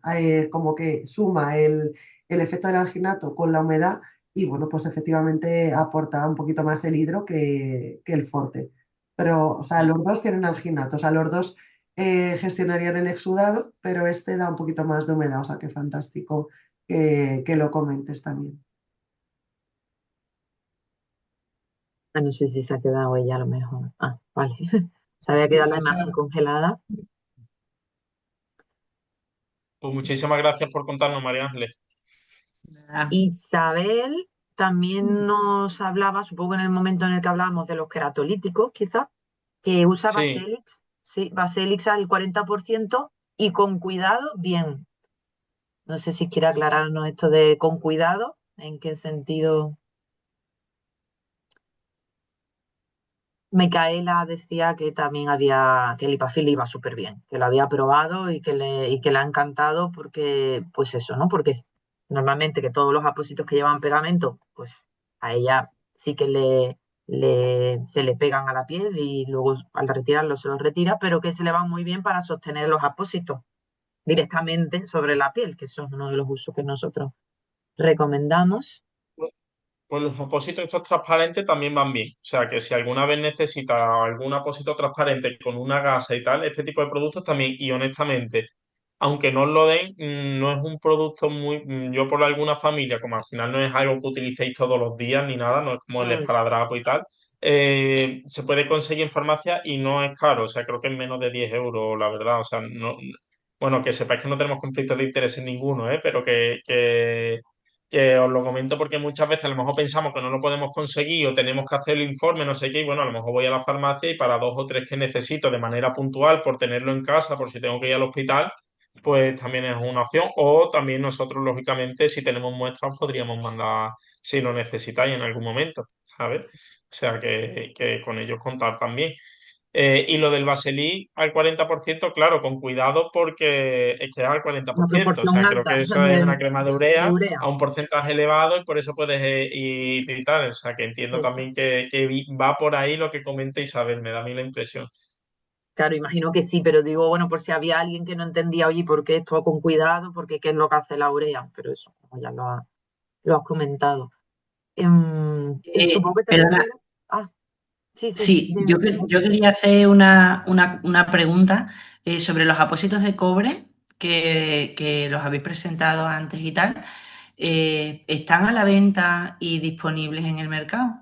como que suma el efecto del alginato con la humedad y bueno, pues efectivamente aporta un poquito más el hidro que el forte. Pero, o sea, los dos tienen alginato, o sea, los dos gestionarían el exudado, pero este da un poquito más de humedad, o sea, que fantástico que lo comentes también. No sé si se ha quedado ella a lo mejor. Ah, vale. Se había Sí, quedado la imagen congelada. Pues muchísimas gracias por contarnos, María Ángeles. Ah, Isabel también nos hablaba, supongo en el momento en el que hablábamos de los queratolíticos, quizás, que usa Sí, Baselix, sí, Baselix al 40% y con cuidado, bien. No sé si quiere aclararnos esto de con cuidado, en qué sentido. Micaela decía que también que el Lipafil le iba súper bien, que lo había probado y que le ha encantado porque, pues eso, ¿no? Porque normalmente que todos los apósitos que llevan pegamento, pues a ella sí que se le pegan a la piel y luego al retirarlo se los retira, pero que se le van muy bien para sostener los apósitos directamente sobre la piel, que eso es uno de los usos que nosotros recomendamos. pues los apósitos estos transparentes también van bien. O sea que si alguna vez necesita algún apósito transparente con una gasa y tal, este tipo de productos también. Y honestamente, aunque no os lo den, no es un producto muy. Yo por alguna familia, como al final no es algo que utilicéis todos los días ni nada, no es como el Mm, esparadrapo y tal, se puede conseguir en farmacia y no es caro. O sea, creo que es menos de 10 euros, la verdad. O sea, no. Bueno, que sepáis que no tenemos conflictos de interés en ninguno, ¿eh? Pero que os lo comento porque muchas veces a lo mejor pensamos que no lo podemos conseguir o tenemos que hacer el informe, no sé qué, y bueno, a lo mejor voy a la farmacia y para dos o tres que necesito de manera puntual por tenerlo en casa, por si tengo que ir al hospital, pues también es una opción. O también nosotros, lógicamente, si tenemos muestras, podríamos mandar si lo necesitáis en algún momento, ¿sabes? O sea, que con ellos contar también. Y lo del Baselí al 40%, claro, con cuidado porque es que es al cuarenta una por ciento. O proporción sea, creo alta que eso es una crema de de urea urea. a un porcentaje elevado y por eso puedes ir y tal. O sea, que entiendo Eso. también que va por ahí lo que comenta Isabel, me da a mí la impresión. Claro, imagino que sí, pero digo, bueno, por si había alguien que no entendía, oye, ¿por qué esto con cuidado? Porque qué es lo que hace la urea, pero eso, como ya lo has comentado. Supongo que te perdona, refieres. Ah, sí, sí, sí, dime. yo quería hacer una pregunta sobre los apósitos de cobre que los habéis presentado antes y tal. ¿Están a la venta y disponibles en el mercado?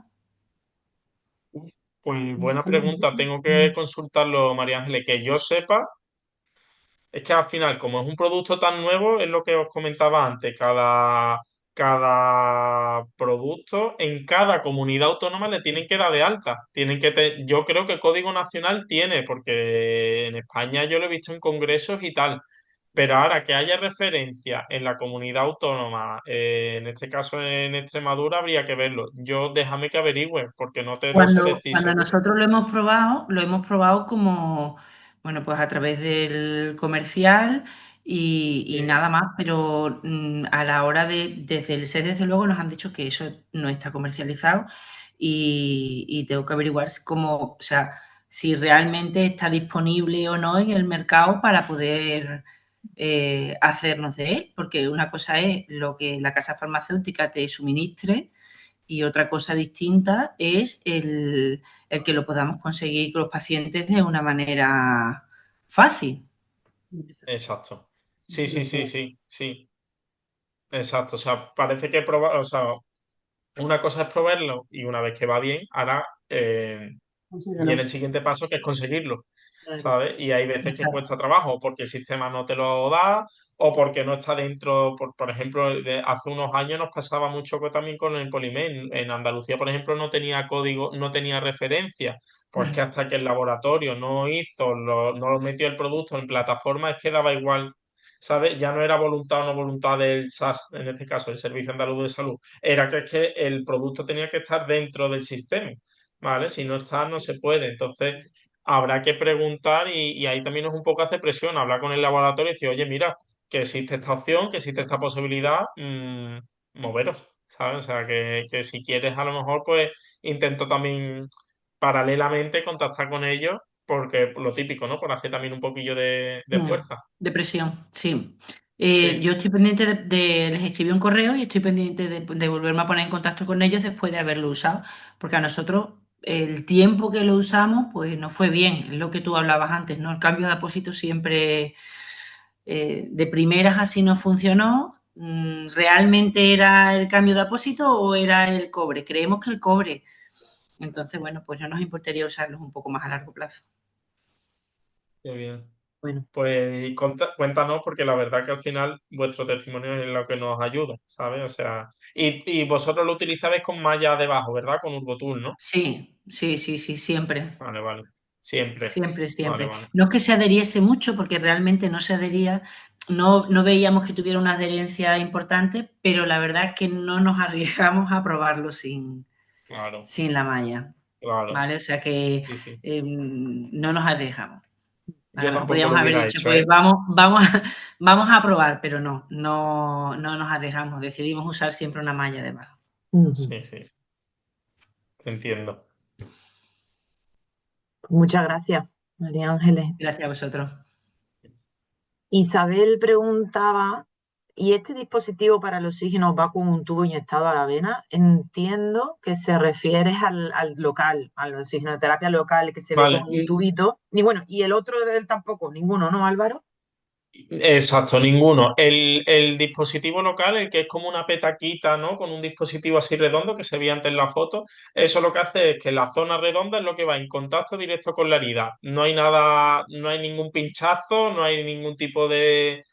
Pues buena pregunta, tengo que consultarlo, María Ángeles, que yo sepa. Es que al final, como es un producto tan nuevo, es lo que os comentaba antes, cada producto en cada comunidad autónoma le tienen que dar de alta. Yo creo que Código Nacional tiene, porque en España yo lo he visto en congresos y tal. Pero ahora que haya referencia en la comunidad autónoma, en este caso en Extremadura, habría que verlo. Yo déjame que averigüe, porque no te lo sé decir Cuando seguro. nosotros lo hemos probado como, bueno, pues a través del comercial y Sí. nada más, pero a la hora desde el SES, desde luego, nos han dicho que eso no está comercializado y tengo que averiguar o sea, si realmente está disponible o no en el mercado para poder hacernos de él, porque una cosa es lo que la casa farmacéutica te suministre y otra cosa distinta es el que lo podamos conseguir con los pacientes de una manera fácil. Exacto. Sí, sí, sí, sí, sí. Exacto. O sea, parece que probar, o sea, una cosa es probarlo y una vez que va bien, ahora Y en el siguiente paso que es conseguirlo, Claro. ¿sabes? Y hay veces que Exacto. cuesta trabajo porque el sistema no te lo da o porque no está dentro, por ejemplo, hace unos años nos pasaba mucho también con el Polimer. En Andalucía, por ejemplo, no tenía código, no tenía referencia, pues que hasta que el laboratorio no hizo, no lo metió el producto en plataforma, es que daba igual. ¿Sabes? Ya no era voluntad o no voluntad del SAS, en este caso, el Servicio Andaluz de Salud. Era que es que el producto tenía que estar dentro del sistema. ¿Vale? Si no está, no se puede. Entonces, habrá que preguntar y ahí también es un poco hacer presión, hablar con el laboratorio y decir, oye, mira, que existe esta opción, que existe esta posibilidad, moveros, ¿sabes? O sea, que si quieres, a lo mejor, pues intento también paralelamente contactar con ellos, porque lo típico, ¿no? Por hacer también un poquillo de fuerza. Depresión, sí. Sí, Yo estoy pendiente les escribí un correo y estoy pendiente de volverme a poner en contacto con ellos después de haberlo usado, porque a nosotros el tiempo que lo usamos, pues no fue bien, es lo que tú hablabas antes, ¿no? El cambio de apósito siempre de primeras así no funcionó. ¿Realmente era el cambio de apósito o era el cobre? Creemos que el cobre. Entonces, bueno, pues no nos importaría usarlos un poco más a largo plazo. qué bien. Bueno, Pues cuéntanos, porque la verdad que al final vuestro testimonio es lo que nos ayuda, ¿sabes? O sea, y vosotros lo utilizabais con malla debajo, ¿verdad? Con Urbotool, ¿no? Sí, sí, sí, sí, siempre. Vale, vale. Siempre. Siempre, Vale, siempre. vale. No es que se adheriese mucho, porque realmente no se adhería, no veíamos que tuviera una adherencia importante, pero la verdad es que no nos arriesgamos a probarlo Claro, sin la malla, claro. ¿vale? O sea que Sí, sí. no nos arriesgamos. A Yo lo mejor tampoco podíamos lo haber hubiera dicho, hecho, pues ¿eh? vamos a probar, pero no nos arriesgamos. Decidimos usar siempre una malla debajo. Sí, sí. Te entiendo. muchas gracias, María Ángeles. Gracias a vosotros. Isabel preguntaba, ¿y este dispositivo para el oxígeno va con un tubo inyectado a la vena? Entiendo que se refiere al local, a la oxigenoterapia local que se ve con Vale, un tubito. Ni bueno, y el otro de él tampoco, ninguno, ¿no, Álvaro? exacto, ninguno. El dispositivo local, el que es como una petaquita, ¿no? Con un dispositivo así redondo que se veía antes en la foto, eso lo que hace es que la zona redonda es lo que va en contacto directo con la herida. No hay nada, no hay ningún pinchazo, no hay ningún tipo de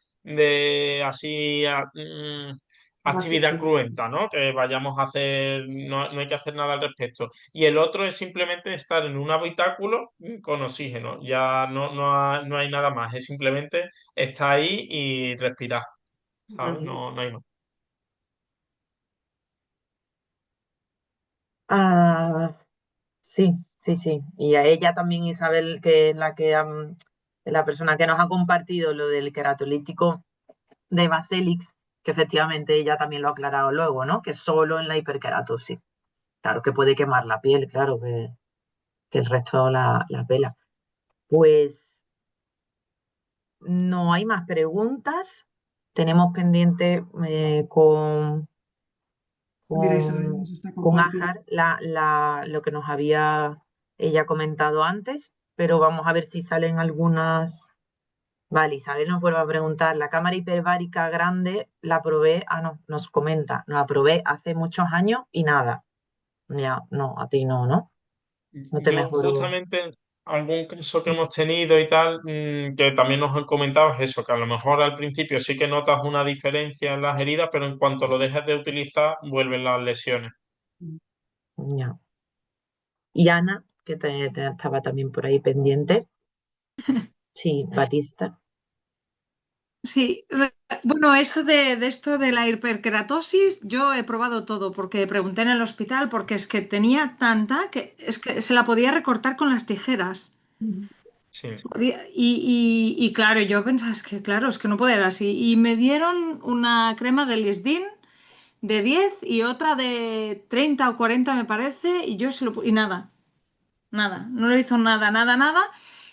así actividad Invasivo. cruenta, ¿no? Que vayamos a hacer, no hay que hacer nada al respecto. Y el otro es simplemente estar en un habitáculo con oxígeno. Ya no hay nada más, es simplemente está ahí y respirar, ¿sabes? Ujú. No hay más. Ah, sí, sí, sí. Y a ella también, Isabel, que es la persona que nos ha compartido lo del queratolítico de Baselix, que efectivamente ella también lo ha aclarado luego, ¿no? Que solo en la hiperkeratosis. Claro que puede quemar la piel, claro, que el resto la pela. Pues no hay más preguntas. Tenemos pendiente Mira, Isabel con, nos está con compartiendo. Ajar lo que nos había ella comentado antes, pero vamos a ver si salen algunas. Vale, Isabel nos vuelve a preguntar, la cámara hiperbárica grande la probé, no, nos comenta, la probé hace muchos años y nada. Ya, no, a ti no, ¿no? No te Yo mejoró. justamente algún caso que hemos tenido y tal, que también nos han comentado es eso, que a lo mejor al principio sí que notas una diferencia en las heridas, pero en cuanto lo dejas de utilizar, vuelven las lesiones. Ya. Y Ana, que estaba también por ahí pendiente. Sí, Batista. Sí, bueno, eso de esto de la hiperkeratosis, yo he probado todo porque pregunté en el hospital porque es que tenía tanta que es que se la podía recortar con las tijeras. Sí. Y claro, yo pensaba, es que claro, es que no puede ser así. Y me dieron una crema de Lisdin de 10 y otra de 30 o 40 me parece, y yo y nada, no le hizo nada, nada, nada.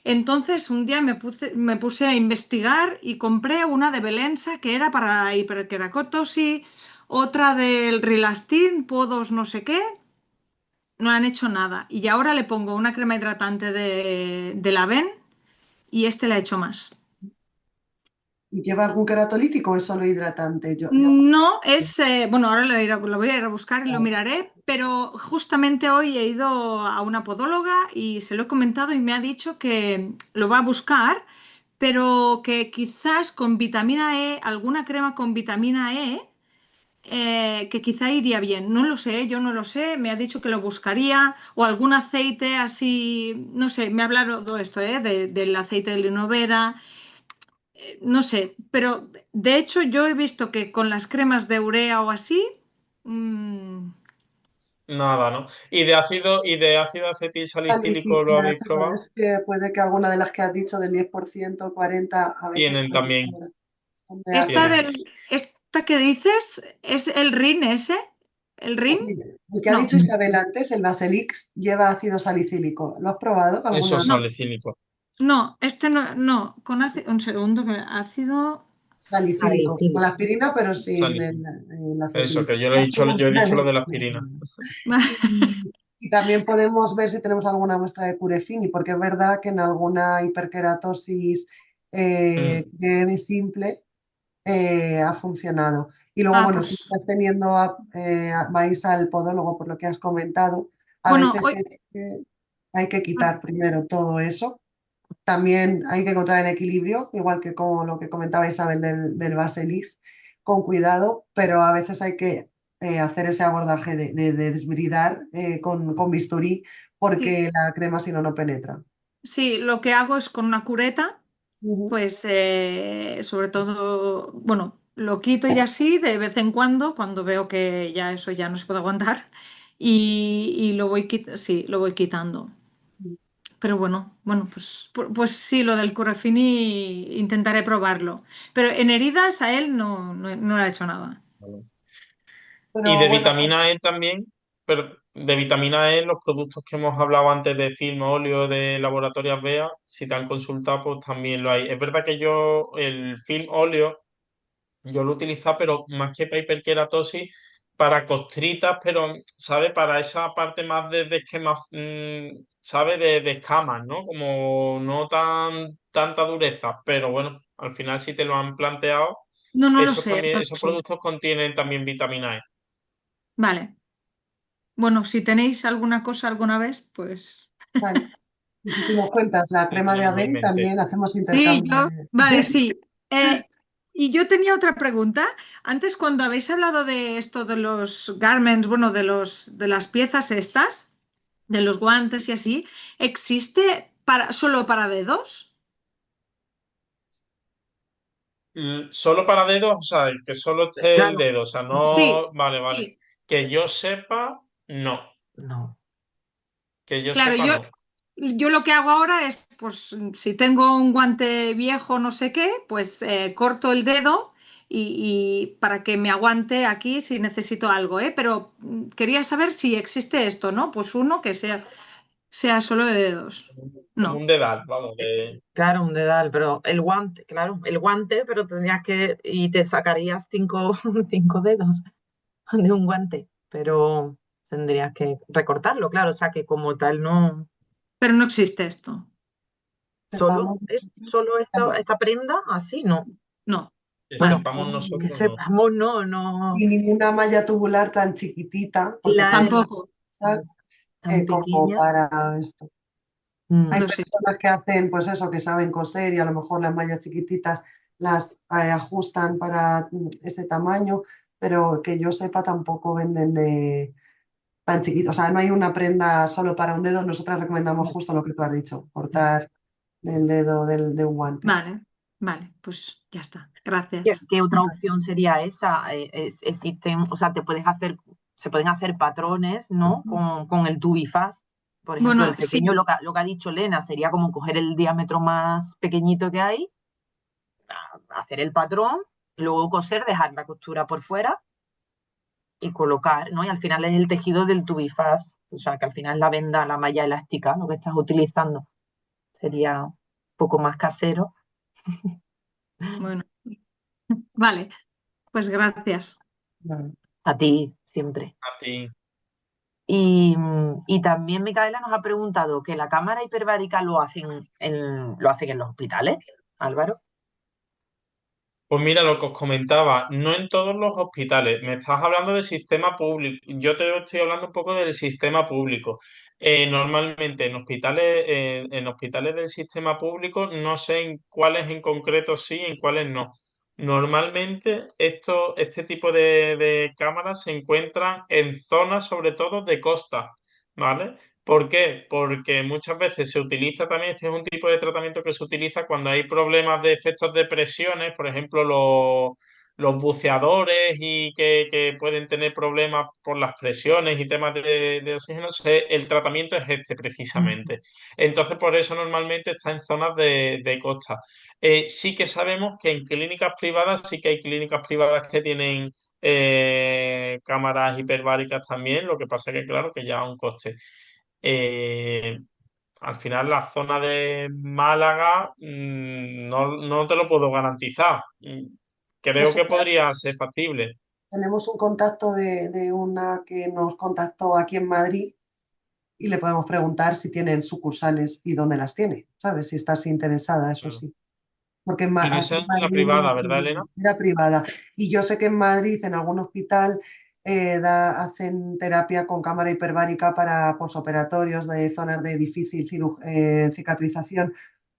Entonces un día me puse a investigar y compré una de Belensa que era para hiperkeratosis, otra del Rilastin, podos no sé qué, no han hecho nada. Y ahora le pongo una crema hidratante de la Ben y este le ha hecho más. ¿Lleva algún queratolítico o es solo hidratante? No, bueno, ahora lo voy a ir a buscar y lo Vale. miraré, pero justamente hoy he ido a una podóloga y se lo he comentado y me ha dicho que lo va a buscar, pero que quizás con vitamina E, alguna crema con vitamina E, que quizá iría bien. No lo sé, yo no lo sé, me ha dicho que lo buscaría, o algún aceite así, no sé, me ha hablado esto, del aceite de lino vera, no sé, pero de hecho yo he visto que con las cremas de urea o así, mm, Nada, ¿no? ¿Y de ácido acetil salicílico lo habéis probado? Es que puede que alguna de las que has dicho del 10%, 40%, a veces Tienen puede también, ser de ácido. tienen. esta que dices, ¿es el RIN ese? ¿El RIN? Mira, el que ha No, dicho Isabel antes, el Baselix, lleva ácido salicílico. ¿Lo has probado Eso alguna vez? no, salicílico. no, este no, no, con ácido, un segundo, que ácido. Salicílico, con la Salicílico. aspirina, pero sin Salicílico. el Eso, acetil. que yo he dicho lo de la aspirina. Y también podemos ver si tenemos alguna muestra de Curefini, porque es verdad que en alguna hiperkeratosis Mm, de simple ha funcionado. Y luego, Ah, bueno, si pues, estás teniendo, vais al podólogo por lo que has comentado, a bueno, veces hoy, hay que quitar primero todo eso. También hay que encontrar el equilibrio, igual que como lo que comentaba Isabel del Baselix, con cuidado, pero a veces hay que hacer ese abordaje de desbridar con bisturí, sí, porque la crema si no, no penetra. sí, lo que hago es con una cureta, Ujú. pues sobre todo, bueno, lo quito y así de vez en cuando veo que ya eso ya no se puede aguantar y sí, lo voy quitando. Pero bueno, pues sí, lo del Curafini intentaré probarlo. Pero en heridas a él no le ha hecho nada. vale. Y Pero de bueno, vitamina E también, pero de vitamina E, los productos que hemos hablado antes de film, óleo, de laboratorios BEA, si te han consultado, pues también lo hay. Es verdad que yo el film óleo, yo lo utilizo, pero más que para hiperkeratosis, para costritas, pero, ¿sabes? Para esa parte más de esquema, ¿sabes? De escamas, ¿no? Como no tanta dureza, pero bueno, al final si te lo han planteado, No lo sé, no lo esos sé. productos contienen también vitamina E. Vale. Bueno, si tenéis alguna cosa alguna vez, pues. vale. Y si tú nos cuentas la Lo crema de tenemos en Aven, mente. también hacemos Sí, intercambio. vale, sí. Y yo tenía otra pregunta. Antes, cuando habéis hablado de esto de los garments, bueno, de las piezas estas, de los guantes y así, ¿existe solo para dedos? Solo para dedos, o sea, que solo esté el Claro, dedo, o sea, Sí, no, vale, vale. sí. Que yo sepa, no. no. Que yo Claro, sepa, no. yo lo que hago ahora es, pues, si tengo un guante viejo, no sé qué, pues corto el dedo y para que me aguante aquí si necesito algo, ¿eh? Pero quería saber si existe esto, ¿no? Pues uno que sea solo de dedos. Como No, un dedal, vamos, de... Claro, un dedal, pero el guante, claro, el guante, pero tendrías y te sacarías cinco dedos de un guante, pero tendrías que recortarlo, claro, o sea que como tal no, pero no existe esto. Sepamos nosotros. solo esta prenda, así no. No. Que Vale, Bueno, sepamos que nosotros, no. sepamos, no, Y ninguna malla tubular tan chiquitita, porque claro, también tampoco. tan como pequeña. para esto. Hay Mm. No sé. personas que hacen, pues eso, que saben coser y a lo mejor las mallas chiquititas las ajustan para ese tamaño, pero que yo sepa tampoco venden de tan chiquitos. O sea, no hay una prenda solo para un dedo. Nosotras recomendamos justo lo que tú has dicho, cortar el dedo de un guante. Vale, vale, pues ya está. ¿Qué, Gracias. qué otra opción sería esa? Existen, o sea, se pueden hacer patrones, ¿no? Con el Tubifast. Por ejemplo, Bueno, el pequeño, sí. lo que ha dicho Lena, sería como coger el diámetro más pequeñito que hay, hacer el patrón, luego coser, dejar la costura por fuera y colocar, ¿no? Y al final es el tejido del Tubifast, o sea, que al final la venda, la malla elástica, lo que estás utilizando. Sería un poco más casero. Bueno, vale, pues gracias. Vale. A ti, siempre. A ti. Y también Micaela nos ha preguntado que la cámara hiperbárica lo hacen en los hospitales, Álvaro. Pues mira, lo que os comentaba, no en todos los hospitales. Me estás hablando del sistema público. Yo te estoy hablando un poco del sistema público. Normalmente en hospitales del sistema público, no sé en cuáles en concreto sí, en cuáles no. Normalmente este tipo de cámaras se encuentran en zonas sobre todo de costa, ¿vale? ¿Por qué? Porque muchas veces se utiliza también, este es un tipo de tratamiento que se utiliza cuando hay problemas de efectos de presiones, por ejemplo, los buceadores y que pueden tener problemas por las presiones y temas de oxígeno, el tratamiento es este precisamente. Entonces, por eso normalmente está en zonas de costa. Sí que sabemos que en clínicas privadas, sí que hay clínicas privadas que tienen cámaras hiperbáricas también, lo que pasa que claro que ya a un coste. Eh, Al final la zona de Málaga no te lo puedo garantizar. Creo que Nosotras podría ser factible. tenemos un contacto de una que nos contactó aquí en Madrid y le podemos preguntar si tienen sucursales y dónde las tiene, ¿sabes? Si estás interesada, eso Claro. sí. Porque Tiene que aquí ser en en la Madrid privada, ¿verdad, Elena? era privada. Y yo sé que en Madrid, en algún hospital, hacen terapia con cámara hiperbárica para posoperatorios de zonas de difícil cicatrización.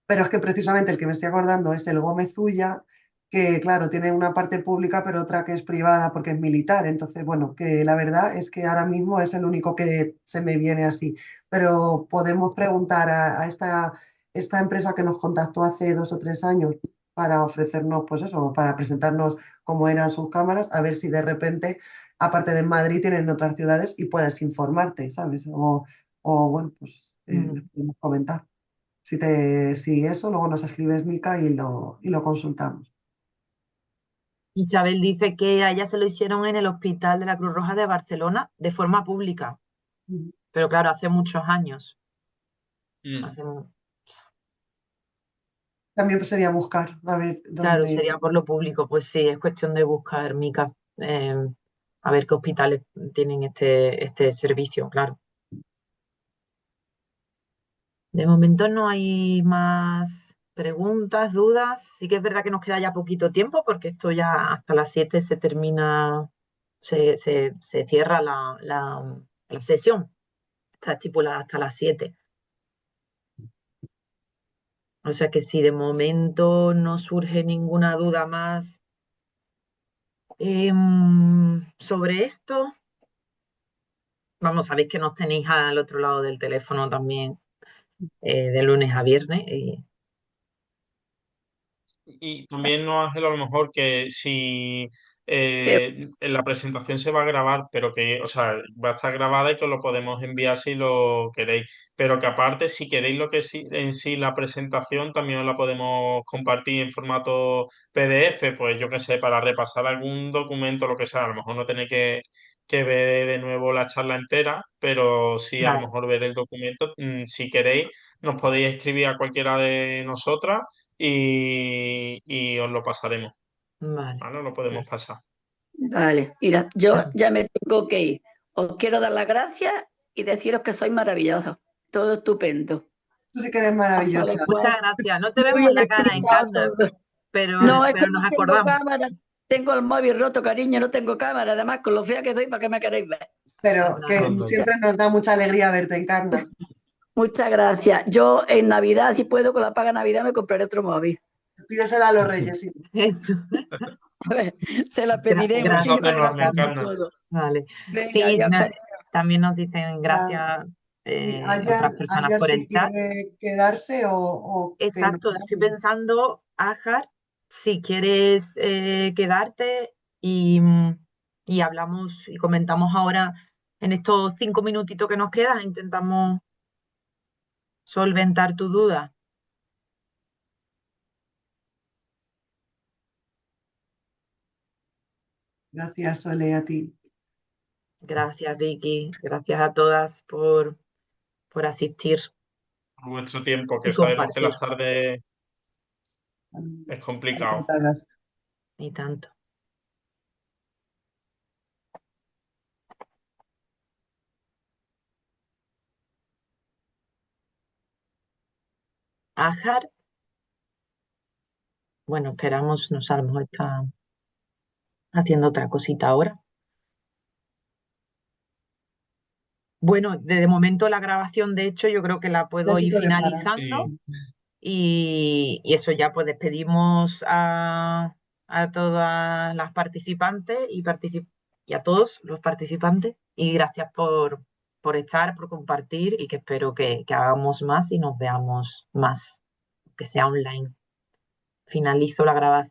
Pero es que precisamente el que me estoy acordando es el Gómez Ulla, que claro, tiene una parte pública, pero otra que es privada porque es militar. Entonces, bueno, que la verdad es que ahora mismo es el único que se me viene así. Pero podemos preguntar a esta empresa que nos contactó hace 2 o 3 años para ofrecernos, pues eso, para presentarnos cómo eran sus cámaras, a ver si de repente, aparte de Madrid, tienen en otras ciudades y puedes informarte, ¿sabes? Bueno, pues les podemos comentar. Si eso, luego nos escribes, Mica, y lo consultamos. Isabel dice que a ella se lo hicieron en el Hospital de la Cruz Roja de Barcelona de forma pública, Ujú. pero claro, hace muchos años. Mm. Hace mu- También pues, sería buscar, a ver claro, dónde. sería por lo público, pues sí, es cuestión de buscar, Mica, a ver qué hospitales tienen este servicio, claro. De momento no hay más preguntas, dudas. Sí que es verdad que nos queda ya poquito tiempo porque esto ya hasta las 7 se termina, se cierra la sesión. Está estipulada hasta las 7. O sea que si de momento no surge ninguna duda más sobre esto, vamos, sabéis que nos tenéis al otro lado del teléfono también de lunes a viernes. Y también no, Ángel, a lo mejor que si Que en la presentación se va a grabar, pero que, o sea, va a estar grabada y que os lo podemos enviar si lo queréis. Pero que aparte, si queréis lo que sí, en sí la presentación, también os la podemos compartir en formato PDF, pues yo qué sé, para repasar algún documento, lo que sea. A lo mejor no tenéis que ver de nuevo la charla entera, pero sí a lo Vale, mejor ver el documento. Si queréis, nos podéis escribir a cualquiera de nosotras y os lo pasaremos, vale. ¿vale? Lo podemos pasar. Vale, mira, yo ya me tengo que ir. Os quiero dar las gracias y deciros que sois maravillosos. Todo estupendo. Tú sí que eres Hasta maravillosa. después. Muchas gracias. No te Muy vemos bien la cara, explicado Encarna, todo. pero, No, es que pero no nos tengo acordamos. cámara. Tengo el móvil roto, cariño, no tengo cámara. Además, con lo fea que doy, ¿para qué me queréis ver? Pero que Anda ya. siempre nos da mucha alegría verte, Encarna. Muchas gracias. Yo en Navidad, si puedo, con la paga Navidad me compraré otro móvil. Pídesela a los reyes, sí. Eso. A ver, se la pediré. Un besote Gracias, Muchísimas enorme, gracias por Encarna. Encarna. todo. Vale. Venga, Sí, adiós, cariño. también nos dicen Ya. gracias Y otras Ayer, personas ayer por si el chat. quiere quedarse o que nos Exacto, estoy llame. pensando, Ajar, si quieres quedarte y hablamos y comentamos ahora en estos 5 minutitos que nos quedan, intentamos solventar tu duda. Gracias, Sole, a ti. Gracias, Vicky. Gracias a todas por asistir Por vuestro tiempo, y que sabemos que compartir. las tardes Están es complicado. encantadas. Ni tanto. Ajar, bueno, esperamos, no sé, a lo mejor está haciendo otra cosita ahora. Bueno, de momento la grabación, de hecho, yo creo que la Ya puedo se ir puede parar. finalizando Sí. y eso ya, pues despedimos a todas las participantes y a todos los participantes y gracias por estar, por compartir y que espero que hagamos más y nos veamos más, que sea online. Finalizo la grabación.